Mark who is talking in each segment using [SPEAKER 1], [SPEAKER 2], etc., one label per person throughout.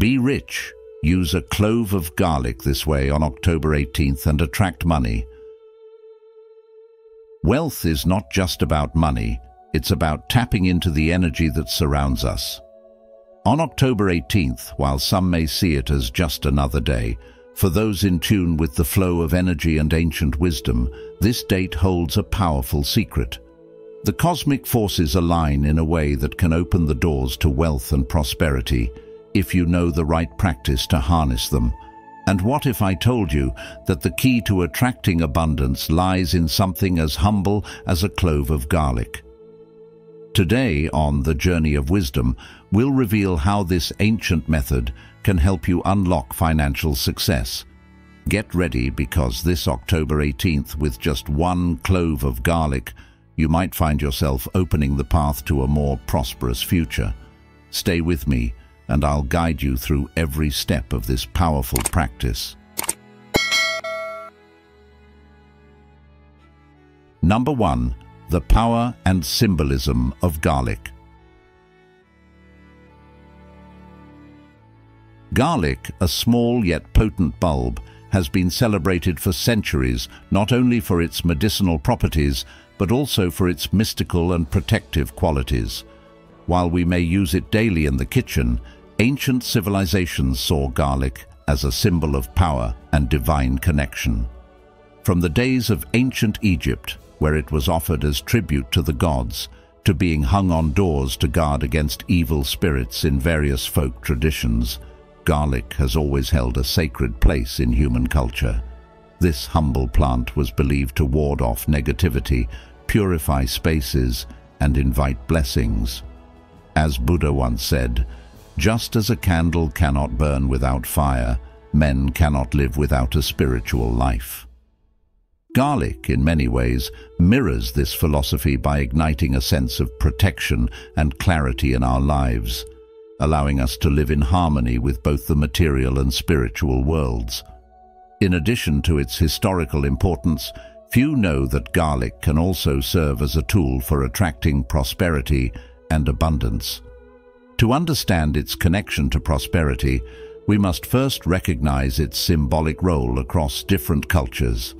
[SPEAKER 1] Be rich. Use a clove of garlic this way on October 18th and attract money. Wealth is not just about money, it's about tapping into the energy that surrounds us. On October 18th, while some may see it as just another day, for those in tune with the flow of energy and ancient wisdom, this date holds a powerful secret. The cosmic forces align in a way that can open the doors to wealth and prosperity if you know the right practice to harness them. And what if I told you that the key to attracting abundance lies in something as humble as a clove of garlic? Today, on The Journey of Wisdom, we'll reveal how this ancient method can help you unlock financial success. Get ready, because this October 18th, with just one clove of garlic, you might find yourself opening the path to a more prosperous future. Stay with me, and I'll guide you through every step of this powerful practice. Number 1. The power and symbolism of garlic. Garlic, a small yet potent bulb, has been celebrated for centuries not only for its medicinal properties, but also for its mystical and protective qualities. While we may use it daily in the kitchen, ancient civilizations saw garlic as a symbol of power and divine connection. From the days of ancient Egypt, where it was offered as tribute to the gods, to being hung on doors to guard against evil spirits in various folk traditions, garlic has always held a sacred place in human culture. This humble plant was believed to ward off negativity, purify spaces, and invite blessings. As Buddha once said, "Just as a candle cannot burn without fire, men cannot live without a spiritual life." Garlic, in many ways, mirrors this philosophy by igniting a sense of protection and clarity in our lives, allowing us to live in harmony with both the material and spiritual worlds. In addition to its historical importance, few know that garlic can also serve as a tool for attracting prosperity and abundance. To understand its connection to prosperity, we must first recognize its symbolic role across different cultures.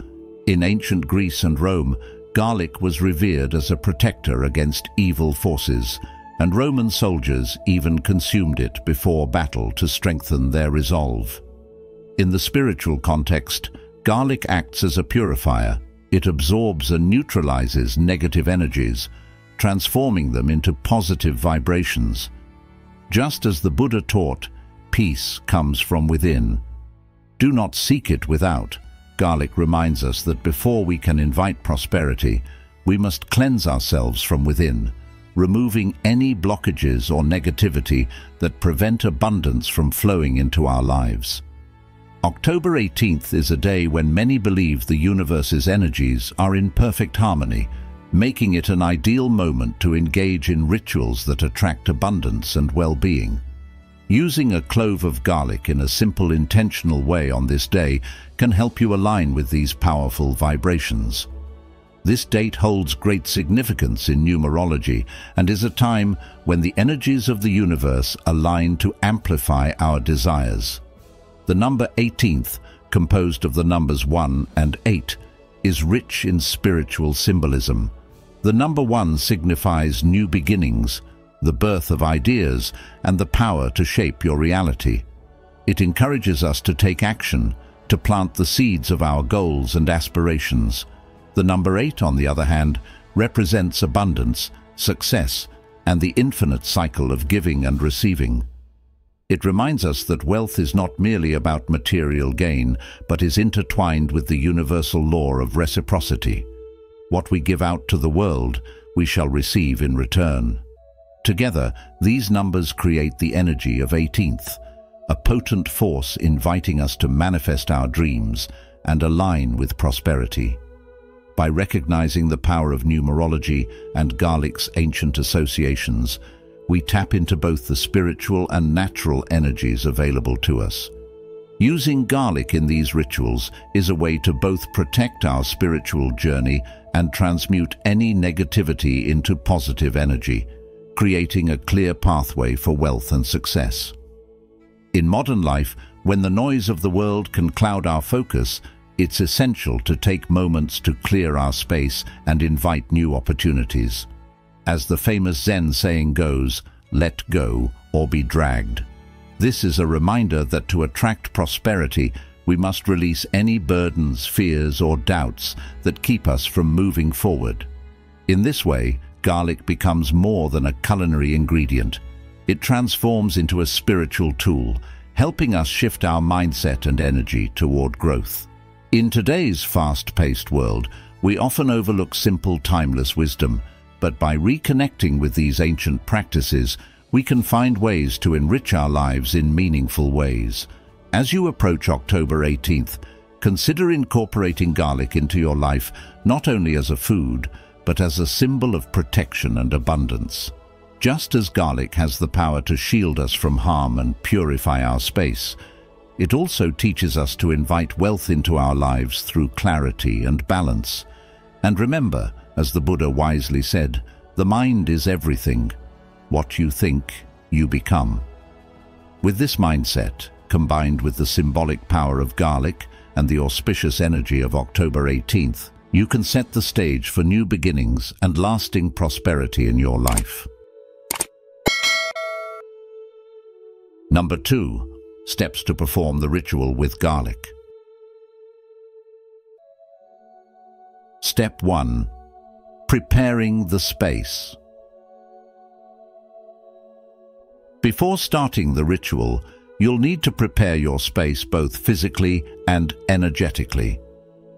[SPEAKER 1] In ancient Greece and Rome, garlic was revered as a protector against evil forces, and Roman soldiers even consumed it before battle to strengthen their resolve. In the spiritual context, garlic acts as a purifier. It absorbs and neutralizes negative energies, transforming them into positive vibrations. Just as the Buddha taught, peace comes from within. Do not seek it without. Garlic reminds us that before we can invite prosperity, we must cleanse ourselves from within, removing any blockages or negativity that prevent abundance from flowing into our lives. October 18th is a day when many believe the universe's energies are in perfect harmony, making it an ideal moment to engage in rituals that attract abundance and well-being. Using a clove of garlic in a simple, intentional way on this day can help you align with these powerful vibrations. This date holds great significance in numerology and is a time when the energies of the universe align to amplify our desires. The number 18th, composed of the numbers 1 and 8, is rich in spiritual symbolism. The number 1 signifies new beginnings, the birth of ideas, and the power to shape your reality. It encourages us to take action, to plant the seeds of our goals and aspirations. The number 8, on the other hand, represents abundance, success, and the infinite cycle of giving and receiving. It reminds us that wealth is not merely about material gain, but is intertwined with the universal law of reciprocity. What we give out to the world, we shall receive in return. Together, these numbers create the energy of 18th, a potent force inviting us to manifest our dreams and align with prosperity. By recognizing the power of numerology and garlic's ancient associations, we tap into both the spiritual and natural energies available to us. Using garlic in these rituals is a way to both protect our spiritual journey and transmute any negativity into positive energy, creating a clear pathway for wealth and success. In modern life, when the noise of the world can cloud our focus, it's essential to take moments to clear our space and invite new opportunities. As the famous Zen saying goes, "Let go or be dragged." This is a reminder that to attract prosperity, we must release any burdens, fears, or doubts that keep us from moving forward. In this way, garlic becomes more than a culinary ingredient. It transforms into a spiritual tool, helping us shift our mindset and energy toward growth. In today's fast-paced world, we often overlook simple, timeless wisdom, but by reconnecting with these ancient practices, we can find ways to enrich our lives in meaningful ways. As you approach October 18th, consider incorporating garlic into your life not only as a food, but as a symbol of protection and abundance. Just as garlic has the power to shield us from harm and purify our space, it also teaches us to invite wealth into our lives through clarity and balance. And remember, as the Buddha wisely said, the mind is everything. What you think, you become. With this mindset, combined with the symbolic power of garlic and the auspicious energy of October 18th, you can set the stage for new beginnings and lasting prosperity in your life. Number 2. Steps to perform the ritual with garlic. Step 1. Preparing the space. Before starting the ritual, you'll need to prepare your space both physically and energetically.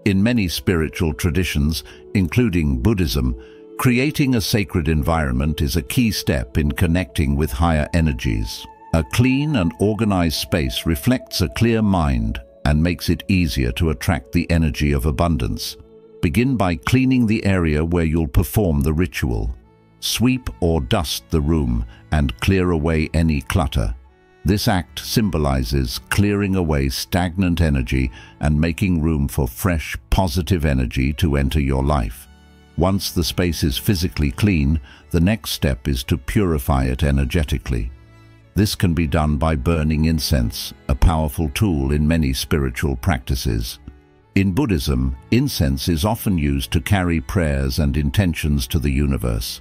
[SPEAKER 1] In many spiritual traditions, including Buddhism, creating a sacred environment is a key step in connecting with higher energies. A clean and organized space reflects a clear mind and makes it easier to attract the energy of abundance. Begin by cleaning the area where you'll perform the ritual. Sweep or dust the room and clear away any clutter. This act symbolizes clearing away stagnant energy and making room for fresh, positive energy to enter your life. Once the space is physically clean, the next step is to purify it energetically. This can be done by burning incense, a powerful tool in many spiritual practices. In Buddhism, incense is often used to carry prayers and intentions to the universe.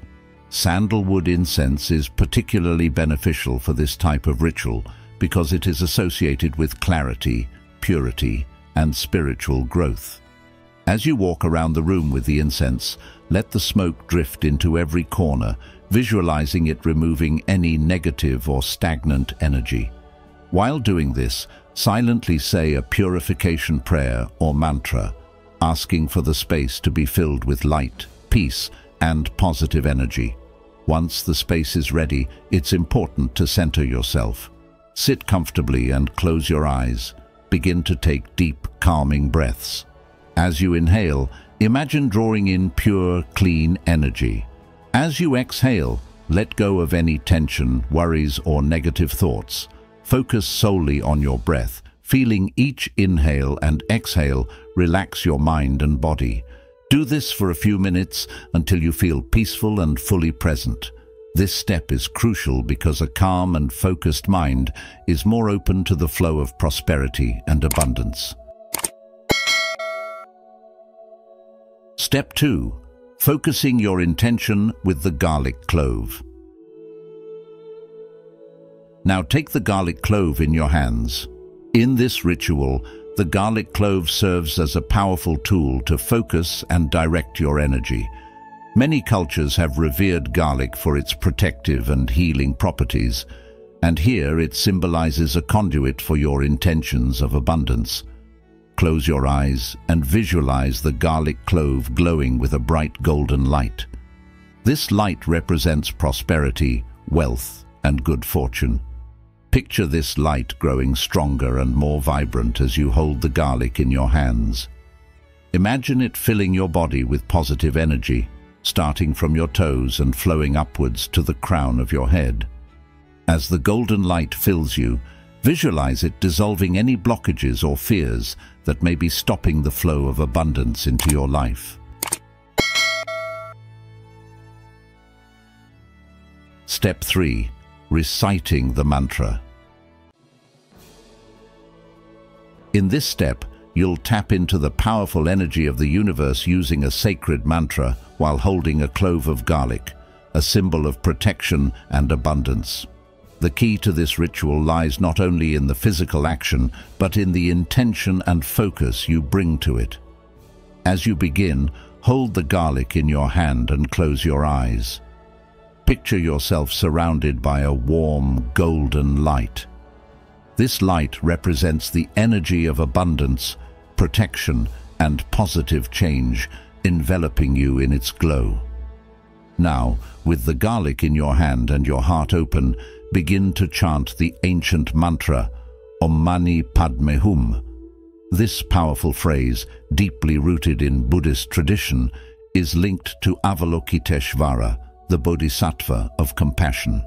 [SPEAKER 1] Sandalwood incense is particularly beneficial for this type of ritual because it is associated with clarity, purity, and spiritual growth. As you walk around the room with the incense, let the smoke drift into every corner, visualizing it removing any negative or stagnant energy. While doing this, silently say a purification prayer or mantra, asking for the space to be filled with light, peace, and positive energy. Once the space is ready, it's important to center yourself. Sit comfortably and close your eyes. Begin to take deep, calming breaths. As you inhale, imagine drawing in pure, clean energy. As you exhale, let go of any tension, worries, or negative thoughts. Focus solely on your breath, feeling each inhale and exhale relax your mind and body. Do this for a few minutes until you feel peaceful and fully present. This step is crucial because a calm and focused mind is more open to the flow of prosperity and abundance. Step 2. Focusing your intention with the garlic clove. Now take the garlic clove in your hands. In this ritual, the garlic clove serves as a powerful tool to focus and direct your energy. Many cultures have revered garlic for its protective and healing properties, and here it symbolizes a conduit for your intentions of abundance. Close your eyes and visualize the garlic clove glowing with a bright golden light. This light represents prosperity, wealth, and good fortune. Picture this light growing stronger and more vibrant as you hold the garlic in your hands. Imagine it filling your body with positive energy, starting from your toes and flowing upwards to the crown of your head. As the golden light fills you, visualize it dissolving any blockages or fears that may be stopping the flow of abundance into your life. Step 3. Reciting the mantra. In this step, you'll tap into the powerful energy of the universe using a sacred mantra while holding a clove of garlic, a symbol of protection and abundance. The key to this ritual lies not only in the physical action, but in the intention and focus you bring to it. As you begin, hold the garlic in your hand and close your eyes. Picture yourself surrounded by a warm, golden light. This light represents the energy of abundance, protection, and positive change, enveloping you in its glow. Now, with the garlic in your hand and your heart open, begin to chant the ancient mantra, Om Mani Padme Hum. This powerful phrase, deeply rooted in Buddhist tradition, is linked to Avalokiteshvara, the Bodhisattva of compassion.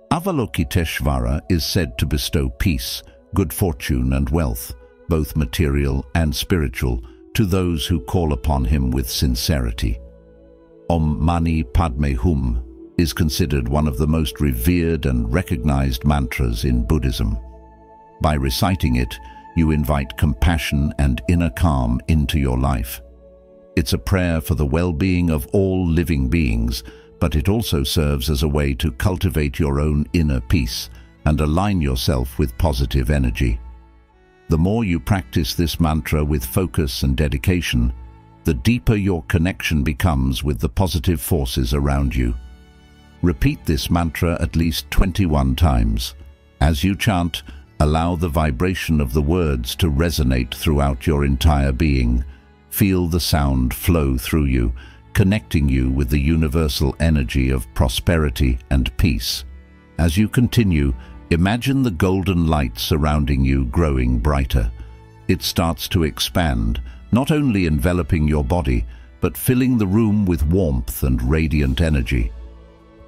[SPEAKER 1] Avalokiteshvara is said to bestow peace, good fortune and wealth, both material and spiritual, to those who call upon him with sincerity. Om Mani Padme Hum is considered one of the most revered and recognized mantras in Buddhism. By reciting it, you invite compassion and inner calm into your life. It's a prayer for the well-being of all living beings, but it also serves as a way to cultivate your own inner peace and align yourself with positive energy. The more you practice this mantra with focus and dedication, the deeper your connection becomes with the positive forces around you. Repeat this mantra at least 21 times. As you chant, allow the vibration of the words to resonate throughout your entire being. Feel the sound flow through you, connecting you with the universal energy of prosperity and peace. As you continue, imagine the golden light surrounding you growing brighter. It starts to expand, not only enveloping your body, but filling the room with warmth and radiant energy.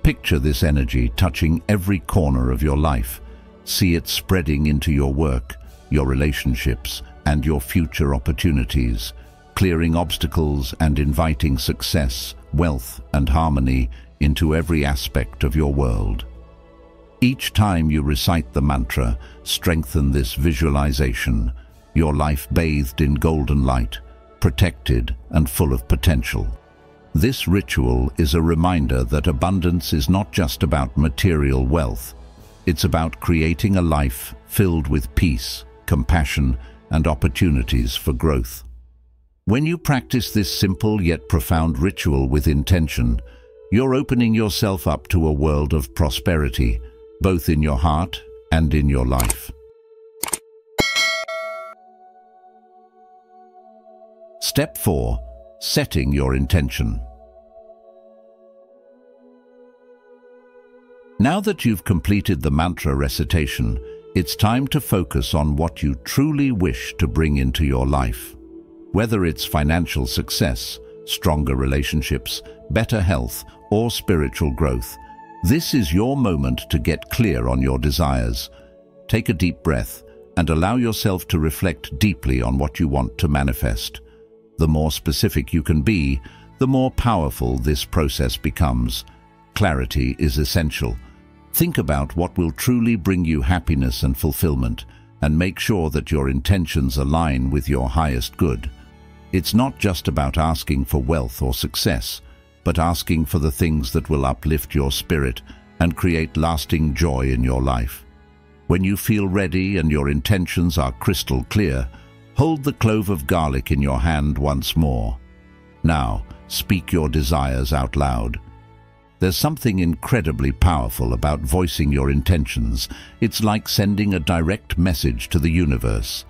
[SPEAKER 1] Picture this energy touching every corner of your life. See it spreading into your work, your relationships, and your future opportunities, clearing obstacles and inviting success, wealth, and harmony into every aspect of your world. Each time you recite the mantra, strengthen this visualization, your life bathed in golden light, protected and full of potential. This ritual is a reminder that abundance is not just about material wealth. It's about creating a life filled with peace, compassion, and opportunities for growth. When you practice this simple yet profound ritual with intention, you're opening yourself up to a world of prosperity, both in your heart and in your life. Step 4. Setting your intention. Now that you've completed the mantra recitation, it's time to focus on what you truly wish to bring into your life. Whether it's financial success, stronger relationships, better health, or spiritual growth, this is your moment to get clear on your desires. Take a deep breath and allow yourself to reflect deeply on what you want to manifest. The more specific you can be, the more powerful this process becomes. Clarity is essential. Think about what will truly bring you happiness and fulfillment, and make sure that your intentions align with your highest good. It's not just about asking for wealth or success, but asking for the things that will uplift your spirit and create lasting joy in your life. When you feel ready and your intentions are crystal clear, hold the clove of garlic in your hand once more. Now, speak your desires out loud. There's something incredibly powerful about voicing your intentions. It's like sending a direct message to the universe.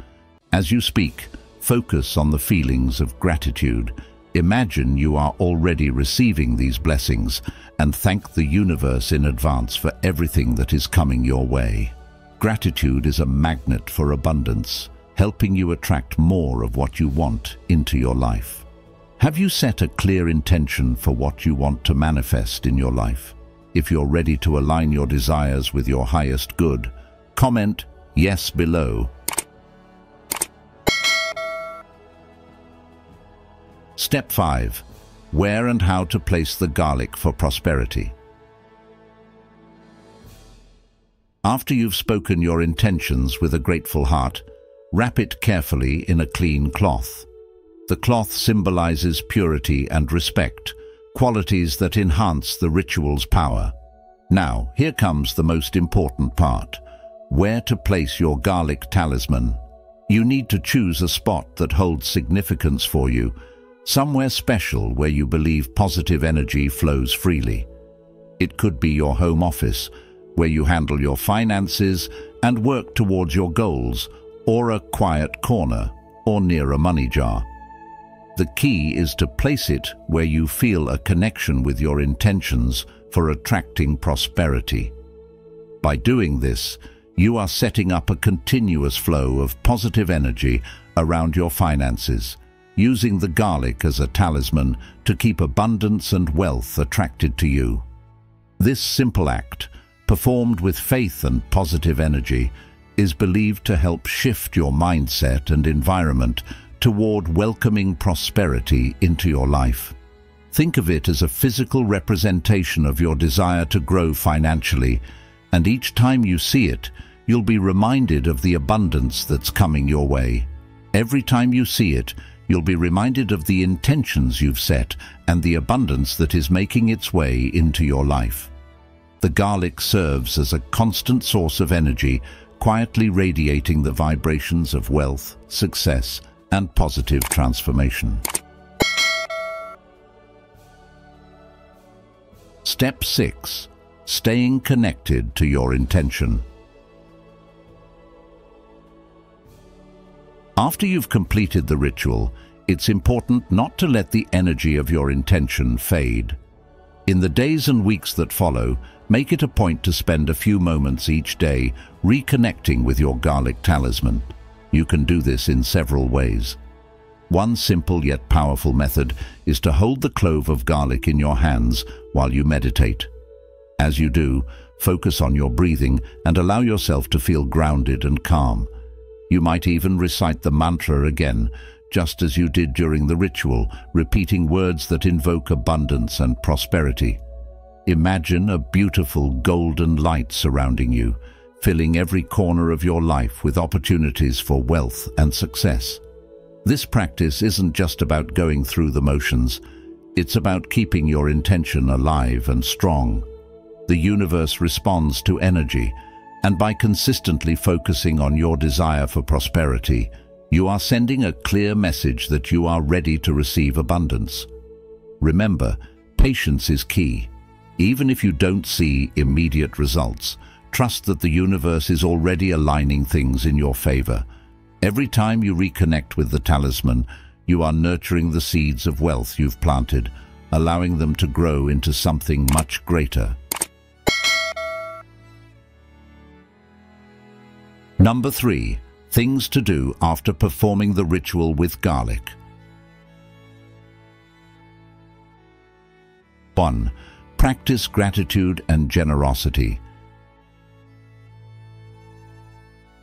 [SPEAKER 1] As you speak, focus on the feelings of gratitude. Imagine you are already receiving these blessings and thank the universe in advance for everything that is coming your way. Gratitude is a magnet for abundance, helping you attract more of what you want into your life. Have you set a clear intention for what you want to manifest in your life? If you're ready to align your desires with your highest good, comment yes below. Step 5. Where and how to place the garlic for prosperity. After you've spoken your intentions with a grateful heart, Wrap it carefully in a clean cloth. The cloth symbolizes purity and respect, qualities that enhance the ritual's power. Now, here comes the most important part: where to place your garlic talisman. You need to choose a spot that holds significance for you, somewhere special where you believe positive energy flows freely. It could be your home office, where you handle your finances and work towards your goals, or a quiet corner, or near a money jar. The key is to place it where you feel a connection with your intentions for attracting prosperity. By doing this, you are setting up a continuous flow of positive energy around your finances, using the garlic as a talisman to keep abundance and wealth attracted to you. This simple act, performed with faith and positive energy, is believed to help shift your mindset and environment toward welcoming prosperity into your life. Think of it as a physical representation of your desire to grow financially, and each time you see it, you'll be reminded of the abundance that's coming your way. Every time you see it, you'll be reminded of the intentions you've set and the abundance that is making its way into your life. The garlic serves as a constant source of energy, quietly radiating the vibrations of wealth, success, and positive transformation. Step 6. Staying connected to your intention. After you've completed the ritual, it's important not to let the energy of your intention fade. In the days and weeks that follow, make it a point to spend a few moments each day reconnecting with your garlic talisman. You can do this in several ways. One simple yet powerful method is to hold the clove of garlic in your hands while you meditate. As you do, focus on your breathing and allow yourself to feel grounded and calm. You might even recite the mantra again, just as you did during the ritual, repeating words that invoke abundance and prosperity. Imagine a beautiful golden light surrounding you, filling every corner of your life with opportunities for wealth and success. This practice isn't just about going through the motions, it's about keeping your intention alive and strong. The universe responds to energy, and by consistently focusing on your desire for prosperity, you are sending a clear message that you are ready to receive abundance. Remember, patience is key. Even if you don't see immediate results, trust that the universe is already aligning things in your favor. Every time you reconnect with the talisman, you are nurturing the seeds of wealth you've planted, allowing them to grow into something much greater. Number 3. Things to do after performing the ritual with garlic. 1. Practice gratitude and generosity.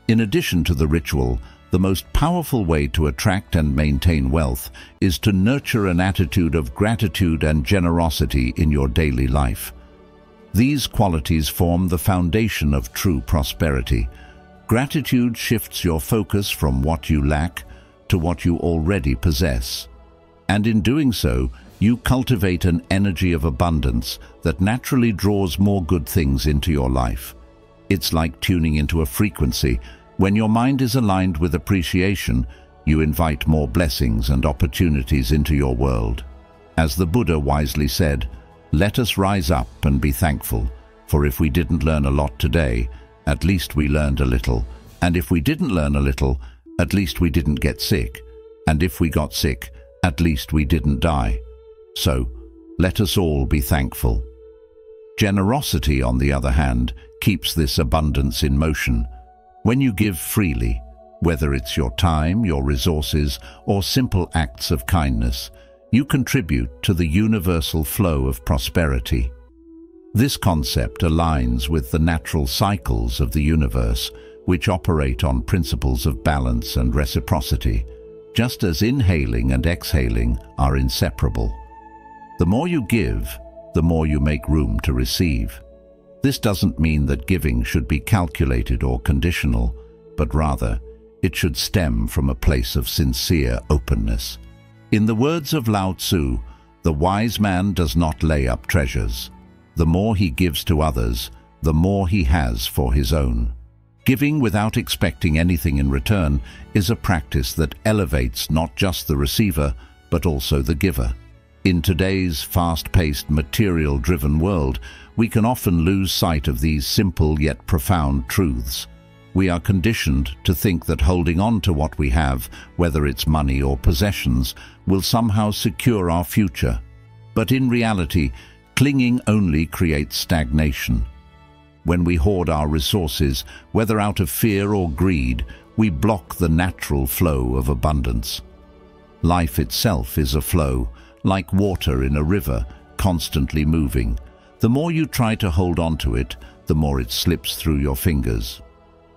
[SPEAKER 1] In addition to the ritual, the most powerful way to attract and maintain wealth is to nurture an attitude of gratitude and generosity in your daily life. These qualities form the foundation of true prosperity. Gratitude shifts your focus from what you lack to what you already possess. And in doing so, you cultivate an energy of abundance that naturally draws more good things into your life. It's like tuning into a frequency. When your mind is aligned with appreciation, you invite more blessings and opportunities into your world. As the Buddha wisely said, "Let us rise up and be thankful, for if we didn't learn a lot today, at least we learned a little, and if we didn't learn a little, at least we didn't get sick, and if we got sick, at least we didn't die. So, let us all be thankful." Generosity, on the other hand, keeps this abundance in motion. When you give freely, whether it's your time, your resources, or simple acts of kindness, you contribute to the universal flow of prosperity. This concept aligns with the natural cycles of the universe, which operate on principles of balance and reciprocity, just as inhaling and exhaling are inseparable. The more you give, the more you make room to receive. This doesn't mean that giving should be calculated or conditional, but rather, It should stem from a place of sincere openness. In the words of Lao Tzu, the wise man does not lay up treasures. The more he gives to others, the more he has for his own. Giving without expecting anything in return is a practice that elevates not just the receiver, but also the giver. In today's fast-paced, material-driven world, we can often lose sight of these simple yet profound truths. We are conditioned to think that holding on to what we have, whether it's money or possessions, will somehow secure our future. But in reality, clinging only creates stagnation. When we hoard our resources, whether out of fear or greed, we block the natural flow of abundance. Life itself is a flow, like water in a river, constantly moving. The more you try to hold on to it, the more it slips through your fingers.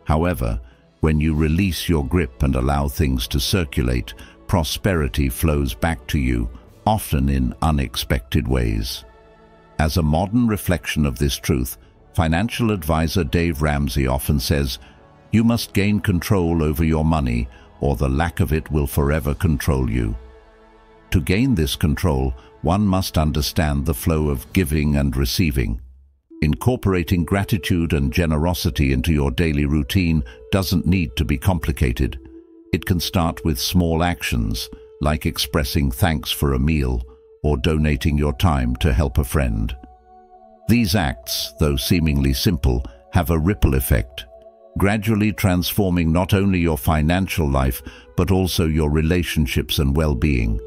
[SPEAKER 1] However, when you release your grip and allow things to circulate, prosperity flows back to you, often in unexpected ways. As a modern reflection of this truth, financial advisor Dave Ramsey often says, "You must gain control over your money, or the lack of it will forever control you." To gain this control, one must understand the flow of giving and receiving. Incorporating gratitude and generosity into your daily routine doesn't need to be complicated. It can start with small actions, like expressing thanks for a meal or donating your time to help a friend. These acts, though seemingly simple, have a ripple effect, gradually transforming not only your financial life, but also your relationships and well-being.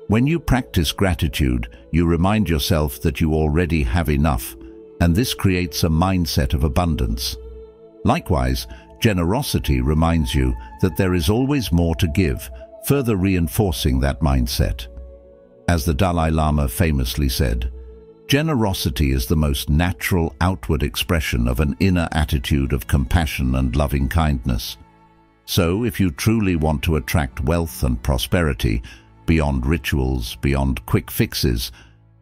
[SPEAKER 1] When you practice gratitude, you remind yourself that you already have enough, and this creates a mindset of abundance. Likewise, generosity reminds you that there is always more to give, further reinforcing that mindset. As the Dalai Lama famously said, generosity is the most natural outward expression of an inner attitude of compassion and loving kindness. So, if you truly want to attract wealth and prosperity, beyond rituals, beyond quick fixes,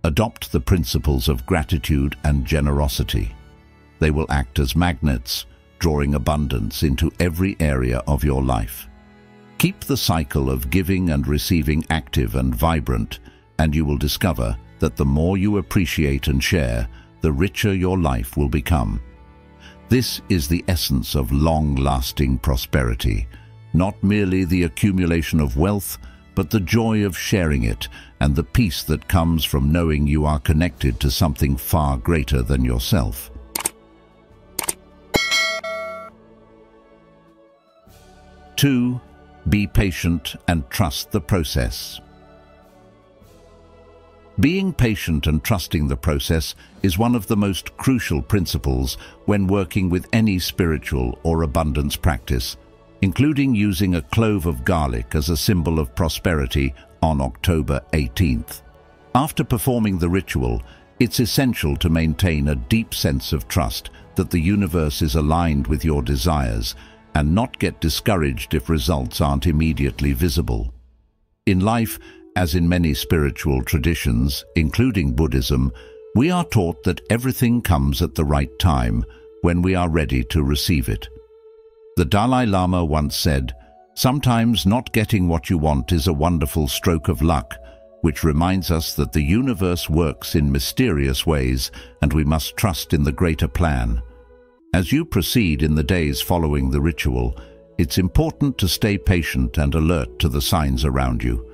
[SPEAKER 1] adopt the principles of gratitude and generosity. They will act as magnets, drawing abundance into every area of your life. Keep the cycle of giving and receiving active and vibrant, and you will discover that the more you appreciate and share, the richer your life will become. This is the essence of long-lasting prosperity, not merely the accumulation of wealth, but the joy of sharing it and the peace that comes from knowing you are connected to something far greater than yourself. 2. Be patient and trust the process. Being patient and trusting the process is one of the most crucial principles when working with any spiritual or abundance practice, including using a clove of garlic as a symbol of prosperity on October 18th. After performing the ritual, it's essential to maintain a deep sense of trust that the universe is aligned with your desires and not get discouraged if results aren't immediately visible. In life, as in many spiritual traditions, including Buddhism, we are taught that everything comes at the right time when we are ready to receive it. The Dalai Lama once said, "Sometimes not getting what you want is a wonderful stroke of luck," which reminds us that the universe works in mysterious ways and we must trust in the greater plan. As you proceed in the days following the ritual, it's important to stay patient and alert to the signs around you.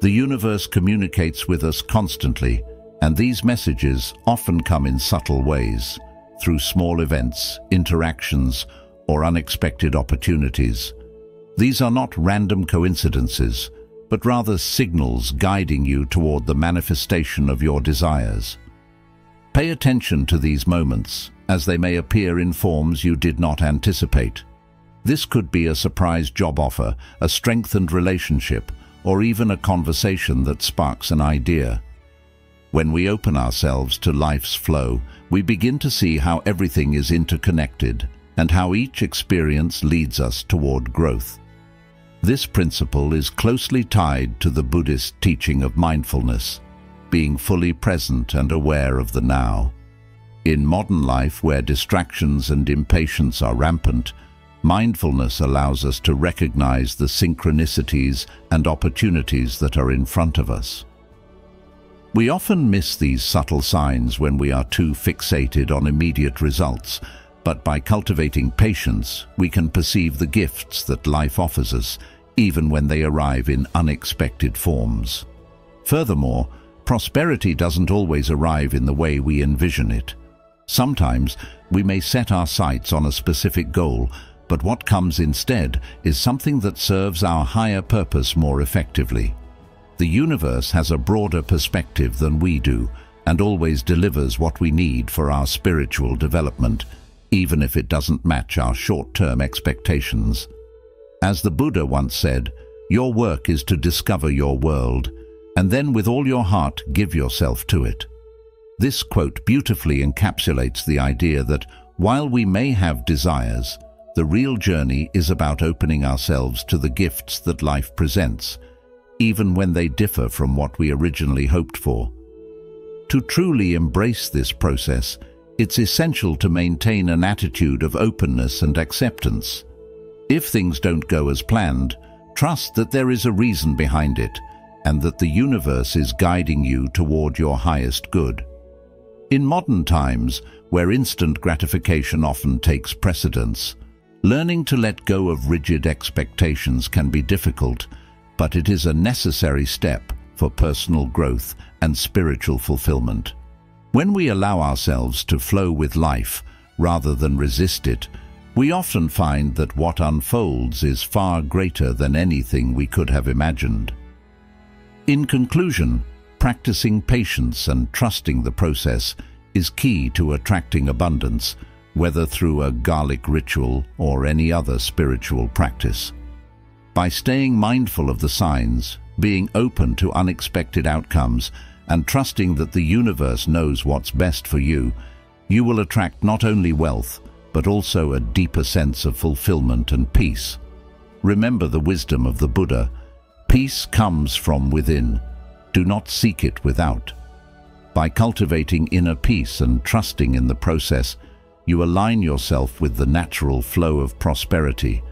[SPEAKER 1] The universe communicates with us constantly, and these messages often come in subtle ways, through small events, interactions, or unexpected opportunities. These are not random coincidences, but rather signals guiding you toward the manifestation of your desires. Pay attention to these moments, as they may appear in forms you did not anticipate. This could be a surprise job offer, a strengthened relationship, or even a conversation that sparks an idea. When we open ourselves to life's flow, we begin to see how everything is interconnected and how each experience leads us toward growth. This principle is closely tied to the Buddhist teaching of mindfulness, being fully present and aware of the now. In modern life, where distractions and impatience are rampant, Mindfulness allows us to recognize the synchronicities and opportunities that are in front of us. We often miss these subtle signs when we are too fixated on immediate results, but by cultivating patience, we can perceive the gifts that life offers us, even when they arrive in unexpected forms. Furthermore, prosperity doesn't always arrive in the way we envision it. Sometimes we may set our sights on a specific goal, but what comes instead is something that serves our higher purpose more effectively. The universe has a broader perspective than we do, and always delivers what we need for our spiritual development, even if it doesn't match our short-term expectations. As the Buddha once said, "Your work is to discover your world, and then with all your heart give yourself to it." This quote beautifully encapsulates the idea that while we may have desires, the real journey is about opening ourselves to the gifts that life presents, even when they differ from what we originally hoped for. To truly embrace this process, it's essential to maintain an attitude of openness and acceptance. If things don't go as planned, trust that there is a reason behind it, and that the universe is guiding you toward your highest good. In modern times, where instant gratification often takes precedence, learning to let go of rigid expectations can be difficult, but it is a necessary step for personal growth and spiritual fulfillment. When we allow ourselves to flow with life rather than resist it, we often find that what unfolds is far greater than anything we could have imagined. In conclusion, practicing patience and trusting the process is key to attracting abundance, whether through a garlic ritual or any other spiritual practice. By staying mindful of the signs, being open to unexpected outcomes, and trusting that the universe knows what's best for you, you will attract not only wealth, but also a deeper sense of fulfillment and peace. Remember the wisdom of the Buddha: peace comes from within. Do not seek it without. By cultivating inner peace and trusting in the process, you align yourself with the natural flow of prosperity,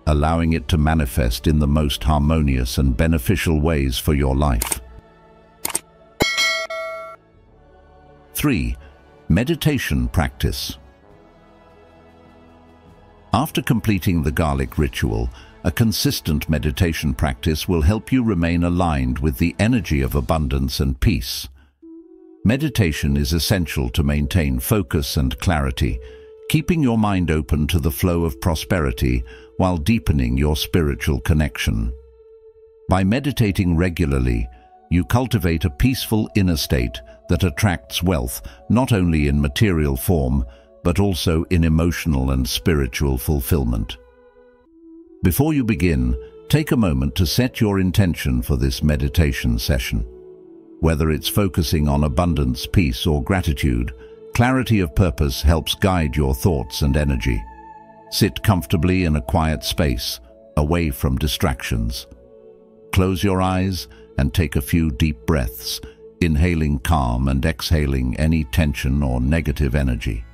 [SPEAKER 1] allowing it to manifest in the most harmonious and beneficial ways for your life. 3. Meditation practice. After completing the garlic ritual, a consistent meditation practice will help you remain aligned with the energy of abundance and peace. Meditation is essential to maintain focus and clarity, keeping your mind open to the flow of prosperity while deepening your spiritual connection. By meditating regularly, you cultivate a peaceful inner state that attracts wealth not only in material form, but also in emotional and spiritual fulfillment. Before you begin, take a moment to set your intention for this meditation session. Whether it's focusing on abundance, peace, or gratitude, clarity of purpose helps guide your thoughts and energy. Sit comfortably in a quiet space, away from distractions. Close your eyes and take a few deep breaths, inhaling calm and exhaling any tension or negative energy.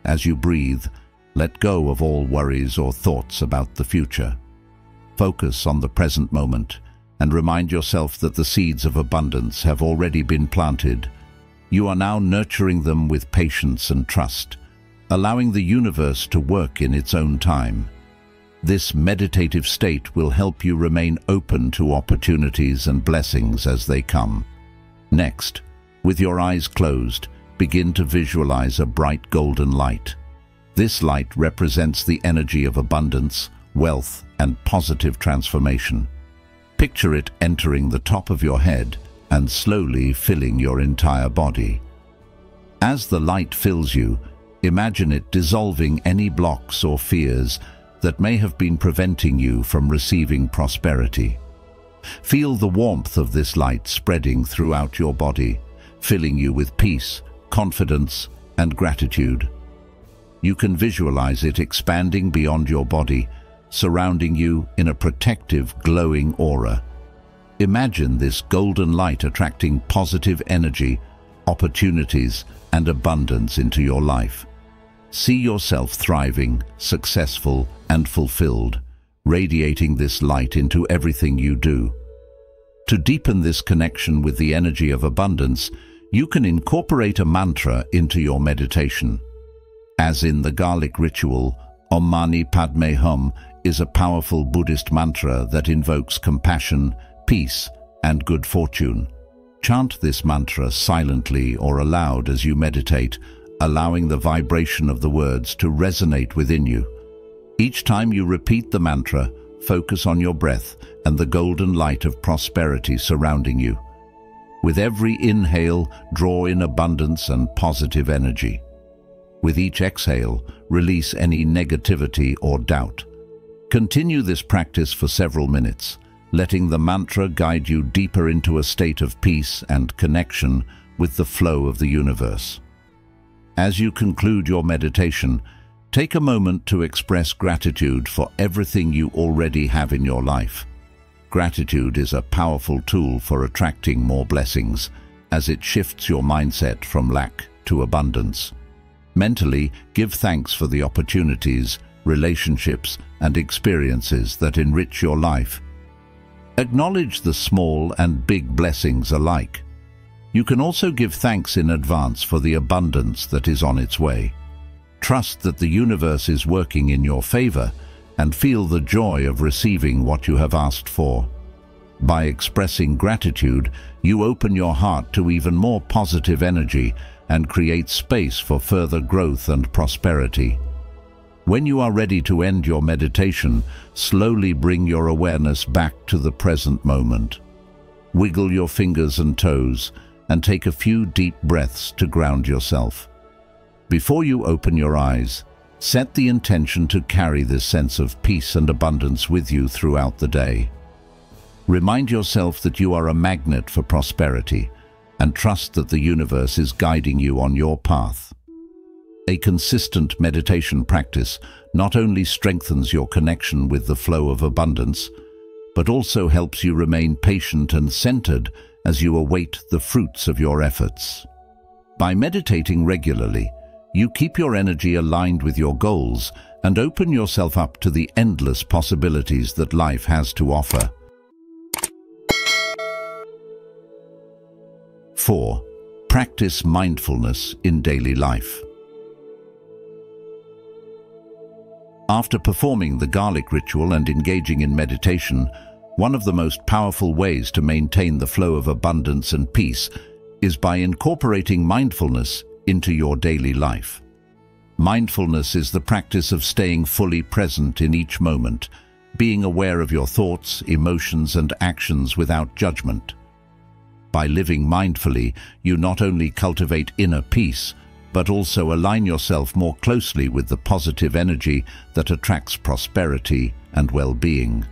[SPEAKER 1] As you breathe, let go of all worries or thoughts about the future. Focus on the present moment and remind yourself that the seeds of abundance have already been planted. You are now nurturing them with patience and trust, allowing the universe to work in its own time. This meditative state will help you remain open to opportunities and blessings as they come. Next, with your eyes closed, begin to visualize a bright golden light. This light represents the energy of abundance, wealth, and positive transformation. Picture it entering the top of your head and slowly filling your entire body. As the light fills you, imagine it dissolving any blocks or fears that may have been preventing you from receiving prosperity. Feel the warmth of this light spreading throughout your body, filling you with peace, confidence, and gratitude. You can visualize it expanding beyond your body, surrounding you in a protective, glowing aura. Imagine this golden light attracting positive energy, opportunities, and abundance into your life. See yourself thriving, successful, and fulfilled, radiating this light into everything you do. To deepen this connection with the energy of abundance, you can incorporate a mantra into your meditation. As in the garlic ritual, Om Mani Padme Hum is a powerful Buddhist mantra that invokes compassion, peace, and good fortune. Chant this mantra silently or aloud as you meditate, allowing the vibration of the words to resonate within you. Each time you repeat the mantra, focus on your breath and the golden light of prosperity surrounding you. With every inhale, draw in abundance and positive energy. With each exhale, release any negativity or doubt. Continue this practice for several minutes, letting the mantra guide you deeper into a state of peace and connection with the flow of the universe. As you conclude your meditation, take a moment to express gratitude for everything you already have in your life. Gratitude is a powerful tool for attracting more blessings, as it shifts your mindset from lack to abundance. Mentally, give thanks for the opportunities, relationships, and experiences that enrich your life. Acknowledge the small and big blessings alike. You can also give thanks in advance for the abundance that is on its way. Trust that the universe is working in your favor and feel the joy of receiving what you have asked for. By expressing gratitude, you open your heart to even more positive energy and create space for further growth and prosperity. When you are ready to end your meditation, slowly bring your awareness back to the present moment. Wiggle your fingers and toes and take a few deep breaths to ground yourself. Before you open your eyes, set the intention to carry this sense of peace and abundance with you throughout the day. Remind yourself that you are a magnet for prosperity and trust that the universe is guiding you on your path. A consistent meditation practice not only strengthens your connection with the flow of abundance, but also helps you remain patient and centered as you await the fruits of your efforts. By meditating regularly, you keep your energy aligned with your goals and open yourself up to the endless possibilities that life has to offer. 4. Practice mindfulness in daily life. After performing the garlic ritual and engaging in meditation, one of the most powerful ways to maintain the flow of abundance and peace is by incorporating mindfulness into your daily life. Mindfulness is the practice of staying fully present in each moment, being aware of your thoughts, emotions, and actions without judgment. By living mindfully, you not only cultivate inner peace, but also align yourself more closely with the positive energy that attracts prosperity and well-being.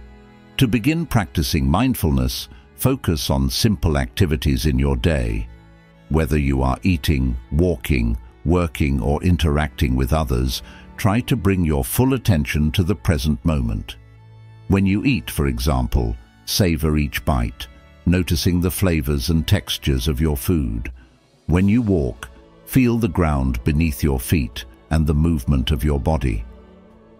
[SPEAKER 1] To begin practicing mindfulness, focus on simple activities in your day. Whether you are eating, walking, working, or interacting with others, try to bring your full attention to the present moment. When you eat, for example, savor each bite, noticing the flavors and textures of your food. When you walk, feel the ground beneath your feet and the movement of your body.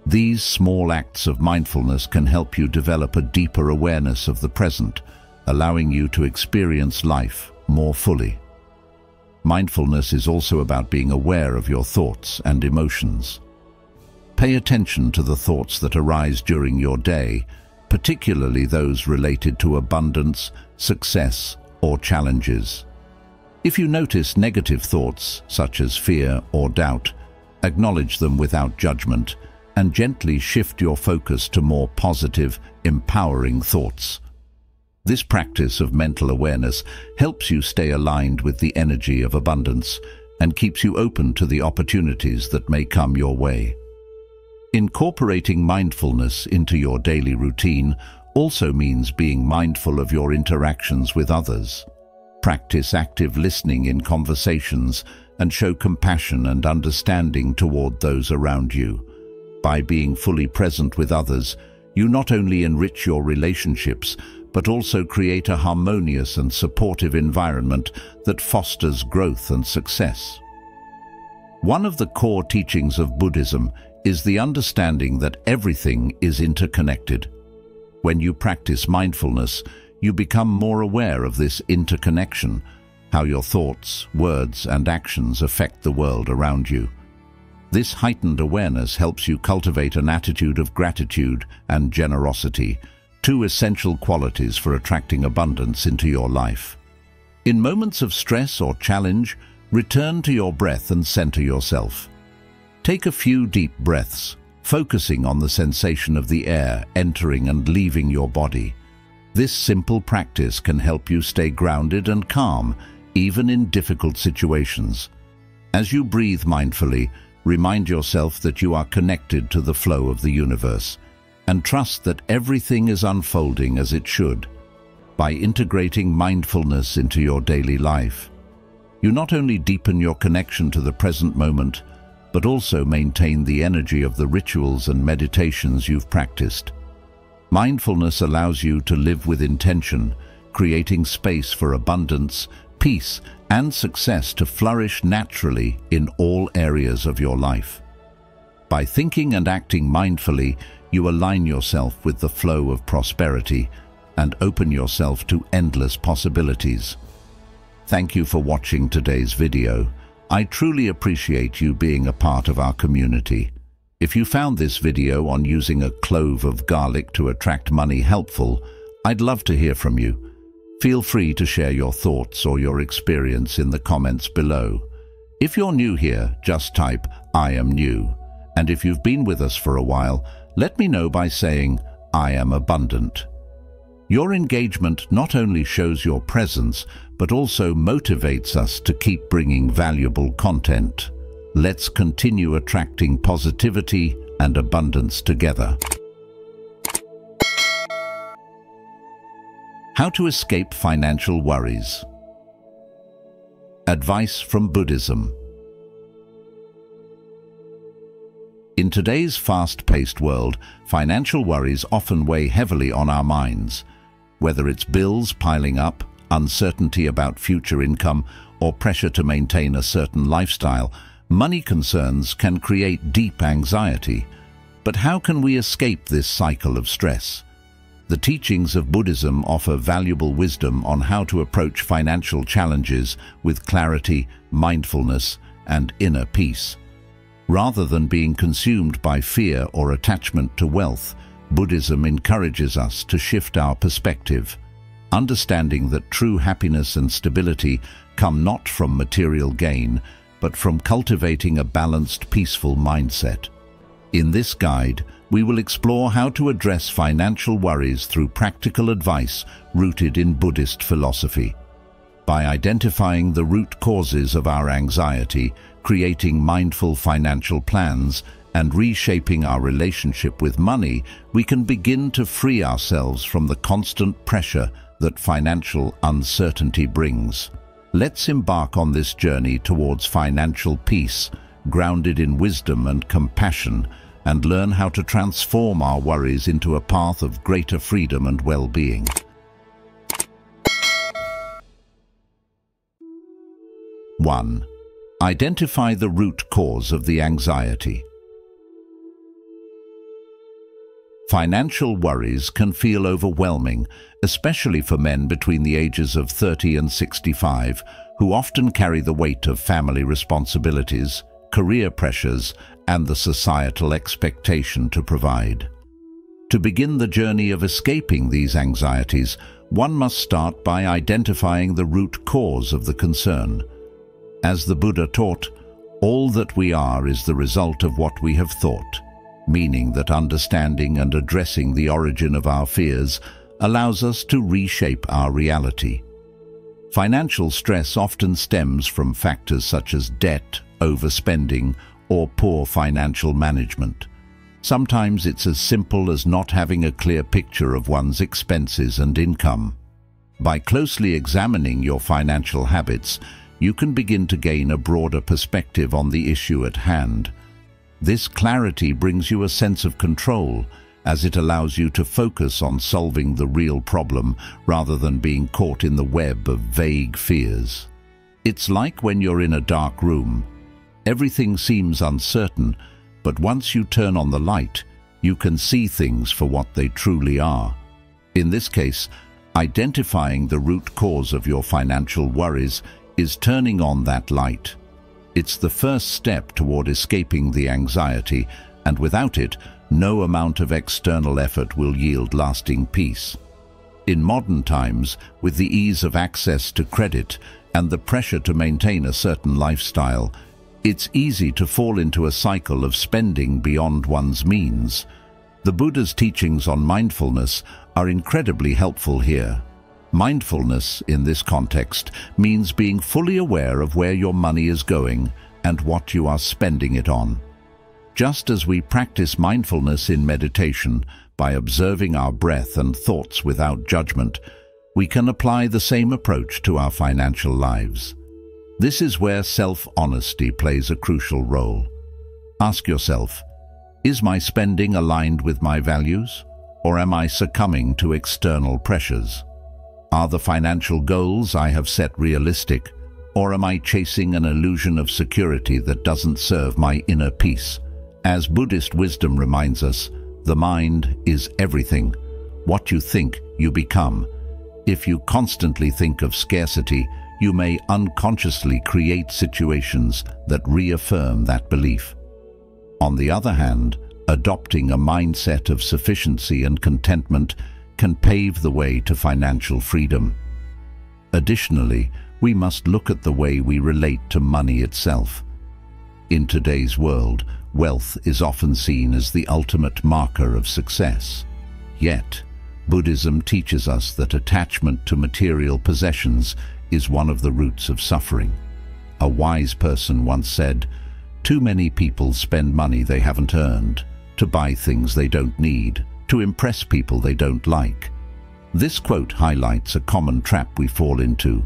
[SPEAKER 1] These small acts of mindfulness can help you develop a deeper awareness of the present, allowing you to experience life more fully. Mindfulness is also about being aware of your thoughts and emotions. Pay attention to the thoughts that arise during your day, particularly those related to abundance, success, or challenges. If you notice negative thoughts, such as fear or doubt, acknowledge them without judgment and gently shift your focus to more positive, empowering thoughts. This practice of mental awareness helps you stay aligned with the energy of abundance and keeps you open to the opportunities that may come your way. Incorporating mindfulness into your daily routine also means being mindful of your interactions with others. Practice active listening in conversations and show compassion and understanding toward those around you. By being fully present with others, you not only enrich your relationships, but also create a harmonious and supportive environment that fosters growth and success. One of the core teachings of Buddhism is the understanding that everything is interconnected. When you practice mindfulness, you become more aware of this interconnection, how your thoughts, words, and actions affect the world around you. This heightened awareness helps you cultivate an attitude of gratitude and generosity, two essential qualities for attracting abundance into your life. In moments of stress or challenge, return to your breath and center yourself. Take a few deep breaths, focusing on the sensation of the air entering and leaving your body. This simple practice can help you stay grounded and calm, even in difficult situations. As you breathe mindfully, remind yourself that you are connected to the flow of the universe, and trust that everything is unfolding as it should. By integrating mindfulness into your daily life, you not only deepen your connection to the present moment, but also maintain the energy of the rituals and meditations you've practiced. Mindfulness allows you to live with intention, creating space for abundance, peace, and success to flourish naturally in all areas of your life. By thinking and acting mindfully, you align yourself with the flow of prosperity and open yourself to endless possibilities. Thank you for watching today's video. I truly appreciate you being a part of our community. If you found this video on using a clove of garlic to attract money helpful, I'd love to hear from you. Feel free to share your thoughts or your experience in the comments below. If you're new here, just type, "I am new." And if you've been with us for a while, let me know by saying, "I am abundant." Your engagement not only shows your presence, but also motivates us to keep bringing valuable content. Let's continue attracting positivity and abundance together. How to escape financial worries. Advice from Buddhism. In today's fast-paced world, financial worries often weigh heavily on our minds. Whether it's bills piling up, uncertainty about future income, or pressure to maintain a certain lifestyle, money concerns can create deep anxiety. But how can we escape this cycle of stress? The teachings of Buddhism offer valuable wisdom on how to approach financial challenges with clarity, mindfulness, and inner peace. Rather than being consumed by fear or attachment to wealth, Buddhism encourages us to shift our perspective, understanding that true happiness and stability come not from material gain, but from cultivating a balanced, peaceful mindset. In this guide, we will explore how to address financial worries through practical advice rooted in Buddhist philosophy. By identifying the root causes of our anxiety, creating mindful financial plans, and reshaping our relationship with money, we can begin to free ourselves from the constant pressure that financial uncertainty brings. Let's embark on this journey towards financial peace, grounded in wisdom and compassion, and learn how to transform our worries into a path of greater freedom and well-being. One, identify the root cause of the anxiety. Financial worries can feel overwhelming, especially for men between the ages of 30 and 65, who often carry the weight of family responsibilities, career pressures, and the societal expectation to provide. To begin the journey of escaping these anxieties, one must start by identifying the root cause of the concern. As the Buddha taught, all that we are is the result of what we have thought, meaning that understanding and addressing the origin of our fears allows us to reshape our reality. Financial stress often stems from factors such as debt, overspending, or poor financial management. Sometimes it's as simple as not having a clear picture of one's expenses and income. By closely examining your financial habits, you can begin to gain a broader perspective on the issue at hand. This clarity brings you a sense of control, as it allows you to focus on solving the real problem rather than being caught in the web of vague fears. It's like when you're in a dark room. Everything seems uncertain, but once you turn on the light, you can see things for what they truly are. In this case, identifying the root cause of your financial worries is turning on that light. It's the first step toward escaping the anxiety, and without it, no amount of external effort will yield lasting peace. In modern times, with the ease of access to credit and the pressure to maintain a certain lifestyle, it's easy to fall into a cycle of spending beyond one's means. The Buddha's teachings on mindfulness are incredibly helpful here. Mindfulness, in this context, means being fully aware of where your money is going and what you are spending it on. Just as we practice mindfulness in meditation by observing our breath and thoughts without judgment, we can apply the same approach to our financial lives. This is where self-honesty plays a crucial role. Ask yourself, is my spending aligned with my values, or am I succumbing to external pressures? Are the financial goals I have set realistic, or am I chasing an illusion of security that doesn't serve my inner peace? As Buddhist wisdom reminds us, the mind is everything. What you think, you become. If you constantly think of scarcity, you may unconsciously create situations that reaffirm that belief. On the other hand, adopting a mindset of sufficiency and contentment can pave the way to financial freedom. Additionally, we must look at the way we relate to money itself. In today's world, wealth is often seen as the ultimate marker of success. Yet, Buddhism teaches us that attachment to material possessions is one of the roots of suffering. A wise person once said, "Too many people spend money they haven't earned, to buy things they don't need, to impress people they don't like." This quote highlights a common trap we fall into: